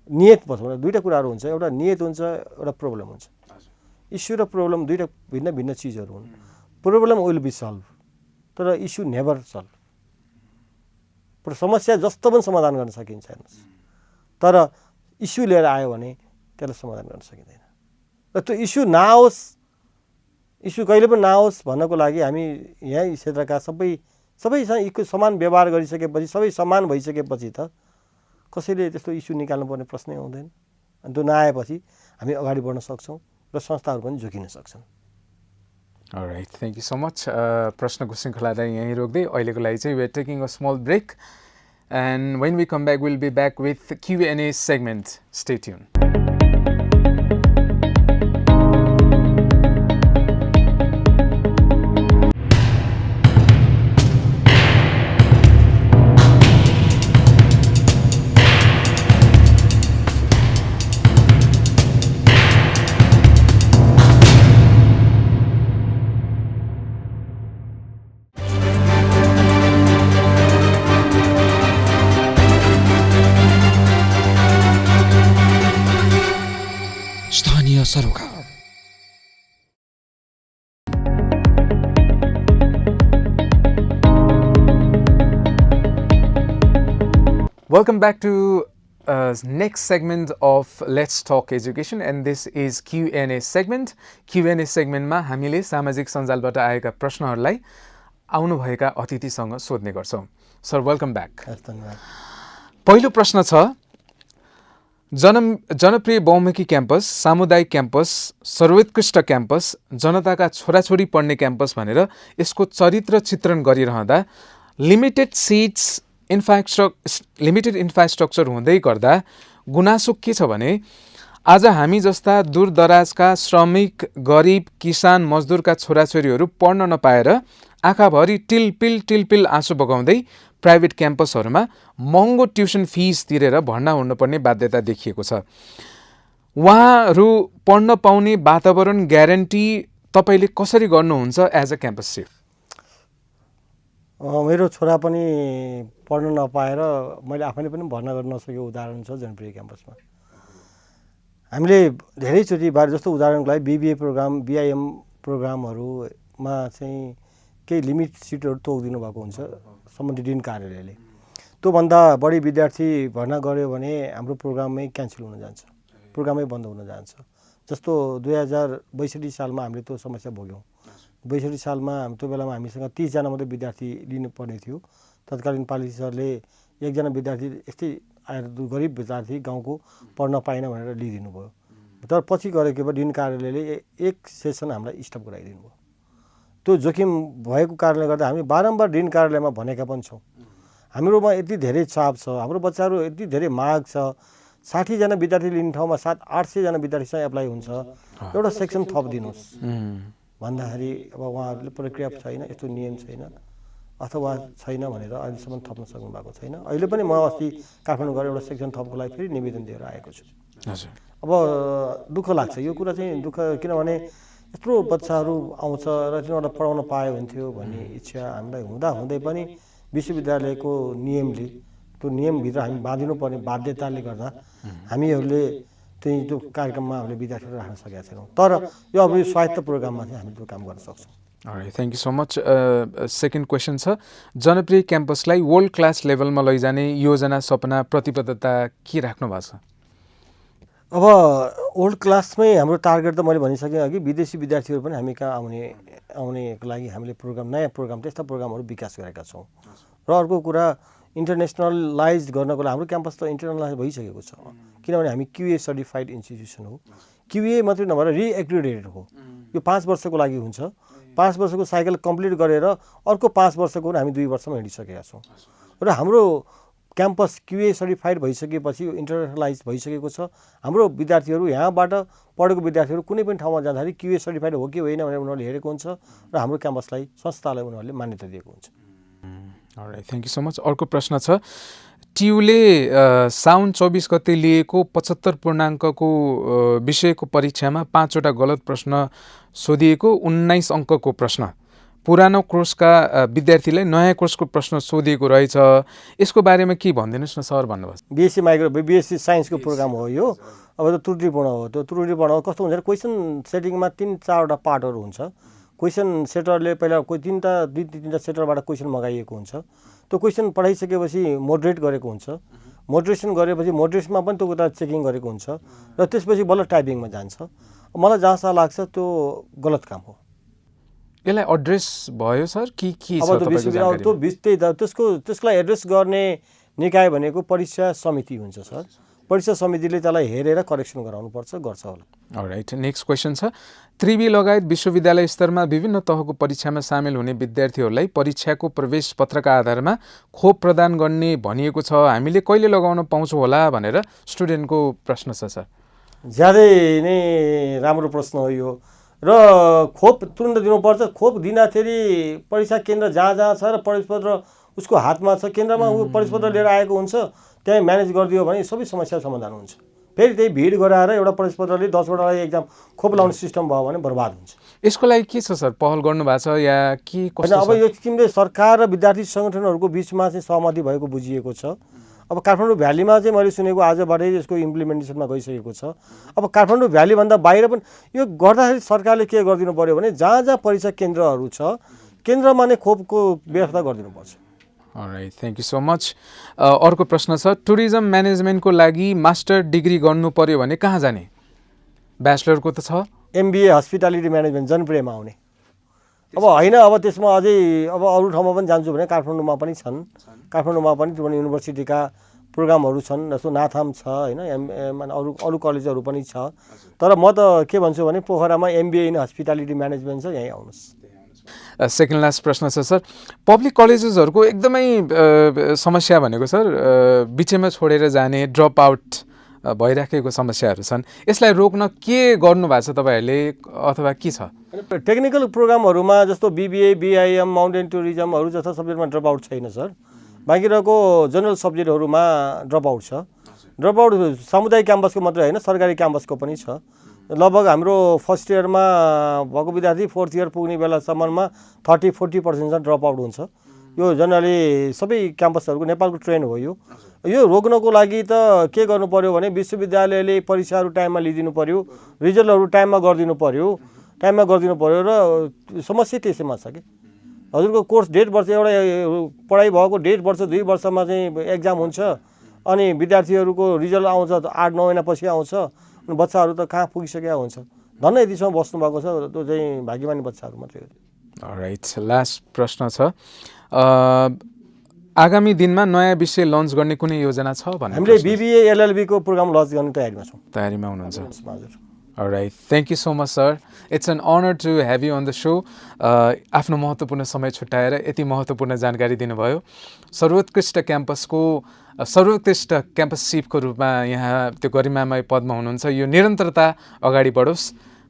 नियत भन्छ, दुईवटा कुराहरू हुन्छ। एउटा नियत हुन्छ, एउटा प्रब्लम हुन्छ। इस्यु र प्रब्लम दुईवटा भिन्न भिन्न चिजहरू हुन्। प्रब्लम विल बी सल्भ, तर इस्यु नेभर सल्भ। समस्या जस्तो पनि समाधान गर्न सकिन्छ हेर्नुहोस्, तर इस्यु लिएर आयो भने त्यसलाई समाधान गर्न सकिँदैन। र त्यो इस्यु नआओस्, इस्यु कहिले पनि नआओस् भन्नको लागि हामी यही क्षेत्रका सबैसँग समान व्यवहार गरिसकेपछि, सबै समान भइसकेपछि त कसैले त्यस्तो इस्यु निकाल्नु पर्ने प्रश्नै आउँदैन। अनि त्यो नआएपछि हामी अगाडि बढ्न सक्छौँ र संस्थाहरू पनि जोगिन सक्छन्। Alright, thank you so much. प्रश्नको श्रृङ्खलालाई यहीँ रोक्दै अहिलेको लागि चाहिँ we are taking a small break, and when we come back will be back with Q&A segment. Stay tune. सरोकार. Welcome back to next segment of Let's Talk Education, and this is Q&A segment. Q&A segment मा हामीले सामाजिक सञ्जालबाट आएका प्रश्नहरूलाई आउनुभएका अतिथिसँग सोध्ने गर्छौं. Sir, welcome back. धन्यवाद. पहिलो प्रश्न छ, जनप्रिय बहुमुखी क्याम्पस, सामुदायिक क्याम्पस, सर्वोत्कृष्ट क्याम्पस, जनताका छोराछोरी पढ्ने क्याम्पस भनेर यसको चरित्र चित्रण गरिरहँदा लिमिटेड इन्फ्रास्ट्रक्चर हुँदै गर्दा गुनासो के छ भने आज हामी जस्ता दूरदराजका श्रमिक, गरिब, किसान, मजदुरका छोराछोरीहरू पढ्न नपाएर आँखाभरि टिलपिल आँसु बगाउँदै प्राइभेट क्याम्पसहरूमा महँगो ट्युसन फिस तिरेर भर्ना हुनुपर्ने बाध्यता देखिएको छ। उहाँहरू पढ्न पाउने वातावरण ग्यारेन्टी तपाईँले कसरी गर्नुहुन्छ एज अ क्याम्पस चिफ? मेरो छोरा पनि पढ्न नपाएर मैले आफैले पनि भर्ना गर्न नसकेको उदाहरण छ जनप्रिय क्याम्पसमा। हामीले धेरैचोटि बारे जस्तो उदाहरणको लागि BBA प्रोग्राम, BIM प्रोग्रामहरूमा चाहिँ केही लिमिट सिटहरू तोकिदिनु भएको हुन्छ सम्बन्धित डिन कार्यालयले। त्योभन्दा बढी विद्यार्थी भर्ना गऱ्यो भने हाम्रो प्रोग्रामै क्यान्सल हुन जान्छ, प्रोग्रामै बन्द हुन जान्छ। जस्तो 2062 सालमा हामीले त्यो समस्या भोग्यौँ। 62 सालमा त्यो बेलामा हामीसँग 30 जना मात्रै विद्यार्थी लिनुपर्ने थियो। तत्कालीन पालिसी सरले एकजना विद्यार्थी यस्तै आएर गरिब विद्यार्थी गाउँको पढ्न पाएन भनेर लिइदिनु भयो। तर पछि गरेको भए डिन कार्यालयले एक सेसन हामीलाई स्टप गराइदिनु भयो। त्यो जोखिम भएको कारणले गर्दा हामी बारम्बार डिन कार्यालयमा भनेका पनि छौँ। हाम्रोमा यति धेरै चाप छ, हाम्रो बच्चाहरू यति धेरै माग छ, 60 जना विद्यार्थी लिने ठाउँमा 700-800 जना विद्यार्थीसँग एप्लाई हुन्छ, एउटा सेक्सन थप दिनुहोस् भन्दाखेरि अब उहाँहरूले प्रक्रिया छैन, यस्तो नियम छैन अथवा छैन भनेर अहिलेसम्म थप्न सक्नु भएको छैन। अहिले पनि म अस्ति काठमाडौँ गएर एउटा सेक्सन थपको लागि फेरि निवेदन दिएर आएको छु। अब दुःख लाग्छ यो कुरा चाहिँ, दुःख किनभने यत्रो बच्चाहरू आउँछ र तिनीहरूलाई पढाउन पाए हुन्थ्यो भन्ने इच्छा हामीलाई हुँदै पनि विश्वविद्यालयको नियमले, त्यो नियमभित्र हामी बाँधिनुपर्ने बाध्यताले गर्दा हामीहरूले त्यो कार्यक्रममा हामीले विद्यार्थीहरू राख्न सकेका छैनौँ। तर यो अब यो स्वायत्त प्रोग्राममा चाहिँ हामीले त्यो काम गर्न सक्छौँ। Thank you so much. Second question छ, जनप्रिय क्याम्पसलाई वर्ल्ड क्लास लेभलमा लैजाने योजना, सपना, प्रतिबद्धता के राख्नु भएको छ? अब वर्ल्ड क्लासमै हाम्रो टार्गेट त मैले भनिसकेँ अघि, विदेशी विद्यार्थीहरू पनि हामी कहाँ आउनेको लागि हामीले प्रोग्राम, नयाँ प्रोग्राम, त्यस्ता प्रोग्रामहरू विकास गरेका छौँ। र अर्को कुरा इन्टरनेसनलाइज गर्नको लागि हाम्रो क्याम्पस त इन्टरनेसनलाइज भइसकेको छ, किनभने हामी QA सर्टिफाइड इन्स्टिट्युसन हो। QA मात्रै नभएर रिएक्रिडेटेड हो। यो 5 वर्षको लागि हुन्छ। 5 वर्षको साइकल कम्प्लिट गरेर अर्को 5 वर्षको पनि हामी 2 वर्षमा हिँडिसकेका छौँ। र हाम्रो क्याम्पस QA सर्टिफाइड भइसकेपछि इन्टरनेसनलाइज भइसकेको छ। हाम्रो विद्यार्थीहरू यहाँबाट पढेको विद्यार्थीहरू कुनै पनि ठाउँमा जाँदाखेरि QA सर्टिफाइड हो कि होइन भनेर उनीहरूले हेरेको हुन्छ र हाम्रो क्याम्पसलाई, संस्थालाई उनीहरूले मान्यता दिएको हुन्छ। All right, thank you so much. अर्को प्रश्न छ, TUले साउन 24 गते लिएको 75 पूर्णाङ्कको विषयको परीक्षामा 5 वटा गलत प्रश्न सोधिएको, 19 अङ्कको प्रश्न पुरानो कोर्सका विद्यार्थीलाई नयाँ कोर्सको प्रश्न सोधिएको रहेछ। यसको बारेमा के भनिदिनुहोस् न सर भन्नुभयो। BSc साइन्सको प्रोग्राम हो यो। अब त्यो त्रुटिपूर्ण हो। त्यो त्रुटिपूर्ण कस्तो हुन्छ, क्वेसन सेटिङमा 3-4वटा पार्टहरू हुन्छ। क्वेसन सेटरले पहिला कोही 2-3 सेटरबाट क्वेसन मगाइएको हुन्छ। त्यो क्वेसन पढाइसकेपछि मोडरेट गरेको हुन्छ। मोडरेसन गरेपछि मोडरेसनमा पनि त्यो कुरा चेकिङ गरेको हुन्छ र त्यसपछि बल्ल टाइपिङमा जान्छ। मलाई जहाँसम्म लाग्छ त्यो गलत काम हो। यसलाई एड्रेस भयो सर कि के छ तपाईँको जानकारी? त्यसलाई एड्रेस गर्ने निकाय भनेको परीक्षा समिति हुन्छ सर। परीक्षा समितिले त्यसलाई हेरेर करेक्सन गराउनुपर्छ, गर्छ होला। अलराइट, नेक्स्ट क्वेसन छ, त्रिवी लगायत विश्वविद्यालय स्तरमा विभिन्न तहको परीक्षामा सामेल हुने विद्यार्थीहरूलाई परीक्षाको प्रवेश पत्रका आधारमा खोप प्रदान गर्ने भनिएको छ, हामीले कहिले लगाउन पाउँछौँ होला भनेर स्टुडेन्टको प्रश्न छ सर। ज्यादै नै राम्रो प्रश्न हो यो। र खोप तुरन्त दिनुपर्छ। खोप दिँदाखेरि परीक्षा केन्द्र जहाँ छ र प्रवेशपत्र उसको हातमा छ, केन्द्रमा ऊ प्रवेशपत्र लिएर आएको हुन्छ, त्यहीँ म्यानेज गरिदियो भने सबै समस्या समाधान हुन्छ। फेरि त्यही भिड गराएर एउटा प्रवेशपत्रले 10वटालाई एक्जाम खोप लाउने सिस्टम भयो भने बर्बाद हुन्छ। यसको लागि के छ सर, पहल गर्नु भएको छ या के कस्तो? अब यो किसिमले सरकार र विद्यार्थी सङ्गठनहरूको बिचमा चाहिँ सहमति भएको बुझिएको छ। अब काठमाडौँ भ्यालीमा चाहिँ मैले सुनेको आजबाटै यसको इम्प्लिमेन्टेसनमा गइसकेको छ। अब काठमाडौँ भ्यालीभन्दा बाहिर पनि यो गर्दाखेरि सरकारले के गरिदिनु पर्यो भने जहाँ परीक्षा केन्द्रहरू छ केन्द्रमा नै खोपको व्यवस्था गरिदिनुपर्छ। All right, thank you so much. अर्को प्रश्न छ, टुरिज्म म्यानेजमेन्टको लागि मास्टर डिग्री गर्नु पर्यो भने कहाँ जाने? ब्याचलरको त छ, MBA हस्पिटालिटी म्यानेजमेन्ट जनप्रियमा आउने। अब होइन, अब त्यसमा अझै अब अरू ठाउँमा पनि जान्छु भने काठमाडौँमा पनि छन्। काठमाडौँमा पनि त्रिभुवन युनिभर्सिटीका प्रोग्रामहरू छन्, जस्तो नाथाम छ होइन, अरू कलेजहरू पनि छ। तर म त के भन्छु भने पोखरामा MBA इन हस्पिटालिटी म्यानेजमेन्ट छ, यहीँ आउनुहोस्। सेकेन्ड लास्ट प्रश्न छ सर, पब्लिक कलेजेसहरूको एकदमै समस्या भनेको सर बिचैमा छोडेर जाने, ड्रप आउट भइराखेको समस्याहरू छन्। यसलाई रोक्न के गर्नुभएको छ तपाईँहरूले अथवा के छ? टेक्निकल प्रोग्रामहरूमा जस्तो BBA, BIM, माउन्टेन टुरिज्महरू जस्ता सब्जेक्टमा ड्रप आउट छैन सर। बाँकी रहेको जनरल सब्जेक्टहरूमा ड्रप आउट छ। ड्रप आउट सामुदायिक क्याम्पसको मात्रै होइन, सरकारी क्याम्पसको पनि छ। लगभग हाम्रो फर्स्ट इयरमा भएको विद्यार्थी फोर्थ इयर पुग्ने बेलासम्ममा 30-40% ड्रप आउट हुन्छ। यो जनरली सबै क्याम्पसहरूको नेपालको ट्रेन्ड हो। यो रोक्नको लागि त के गर्नु पर्यो भने विश्वविद्यालयले परीक्षाहरू टाइममा लिइदिनु पर्यो, रिजल्टहरू टाइममा गरिदिनु पर्यो र समस्या त्यसैमा छ कि हजुरको कोर्स 1.5 वर्ष एउटा पढाइ भएको 1.5 वर्ष 2 वर्षमा चाहिँ एक्जाम हुन्छ, अनि विद्यार्थीहरूको रिजल्ट आउँछ 8-9 महिनापछि आउँछ, अनि बच्चाहरू त कहाँ पुगिसकेका हुन्छ। धन्न यतिसम्म बस्नुभएको छ, त्यो चाहिँ भाग्यमानी बच्चाहरू मात्रै हो। राइट, लास्ट प्रश्न छ, आगामी दिनमा नयाँ विषय लन्च गर्ने कुनै योजना छ भन्ने? हामीले BBA LLB को प्रोग्राम लन्च गर्ने तयारीमा हुनुहुन्छ। हजुर। Alright, thank you so much sir. It's an honor to have you on the show. आफ्नो महत्त्वपूर्ण समय छुट्याएर यति महत्त्वपूर्ण जानकारी दिनुभयो। सर्वोत्कृष्ट क्याम्पस चिफको रूपमा यहाँ त्यो गरिमामय पदमा हुनुहुन्छ। यो निरन्तरता अगाडि बढोस्,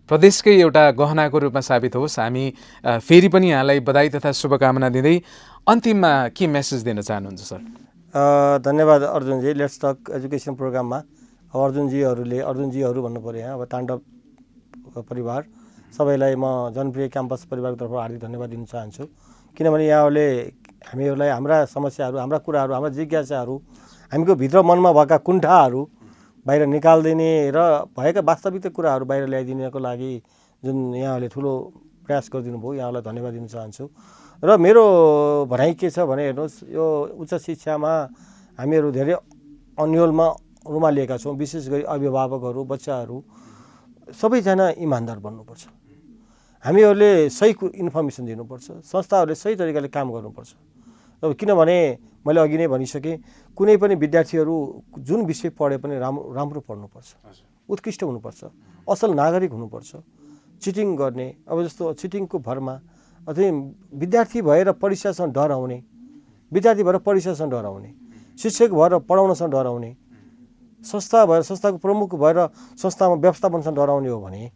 प्रदेशकै एउटा गहनाको रूपमा साबित होस्। हामी फेरि पनि यहाँलाई बधाई तथा शुभकामना दिँदै अन्तिममा के मेसेज दिन चाहनुहुन्छ सर? धन्यवाद अर्जुनजी। लेट्स टक एजुकेसन प्रोग्राममा अर्जुनजीहरू भन्नु पऱ्यो यहाँ, अब ताण्डव परिवार सबैलाई म जनप्रिय क्याम्पस परिवारको तर्फबाट हार्दिक धन्यवाद दिन चाहन्छु। किनभने यहाँहरूले हामीहरूलाई हाम्रा समस्याहरू, हाम्रा कुराहरू, हाम्रा जिज्ञासाहरू, हामीको भित्र मनमा भएका कुण्ठाहरू बाहिर निकालिदिने र भएका वास्तविक कुराहरू बाहिर ल्याइदिनको लागि जुन यहाँहरूले ठुलो प्रयास गरिदिनु भयो, यहाँहरूलाई धन्यवाद दिन चाहन्छु। र मेरो भनाइ के छ भने हेर्नुहोस्, यो उच्च शिक्षामा हामीहरू धेरै अन्योलमा रुमालिएका छौँ। विशेष गरी अभिभावकहरू, बच्चाहरू सबैजना इमान्दार बन्नुपर्छ। हामीहरूले सही इन्फर्मेसन दिनुपर्छ, संस्थाहरूले सही तरिकाले काम गर्नुपर्छ। अब किनभने मैले अघि नै भनिसकेँ, कुनै पनि विद्यार्थीहरू जुन विषय पढे पनि राम्रो पढ्नुपर्छ, उत्कृष्ट हुनुपर्छ, असल नागरिक हुनुपर्छ। चिटिङ गर्ने, अब जस्तो चिटिङको भरमा अथवा विद्यार्थी भएर परीक्षासँग डराउने, शिक्षक भएर पढाउनसँग डराउने, संस्था भएर संस्थाको प्रमुख भएर संस्थामा व्यवस्थापनसँग डराउने हो भने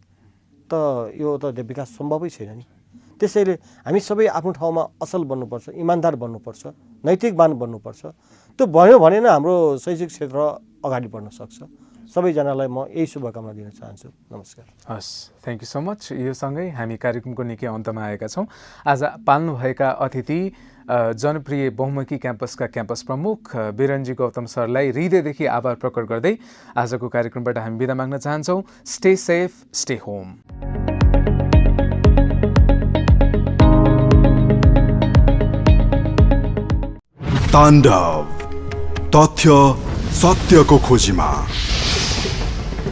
त यो त विकास सम्भवै छैन नि। त्यसैले हामी सबै आफ्नो ठाउँमा असल बन्नुपर्छ, इमान्दार बन्नुपर्छ, नैतिकवान बन्नुपर्छ। त्यो भयो भने नै हाम्रो शैक्षिक क्षेत्र अगाडि बढ्न सक्छ। सबैजनालाई म यही शुभकामना दिन चाहन्छु। नमस्कार। हस्, थ्याङ्क यू सो मच। यो सँगै हामी कार्यक्रमको निकै अन्तमा आएका छौँ। आज पाल्नुभएका अतिथि जनप्रिय बहुमुखी क्याम्पसका क्याम्पस प्रमुख बिरन्जी गौतम सरलाई हृदयदेखि आभार प्रकट गर्दै आजको कार्यक्रमबाट हामी बिदा माग्न चाहन्छौँ। Stay safe, stay home. ताण्डव, तथ्य सत्यको खोजीमा।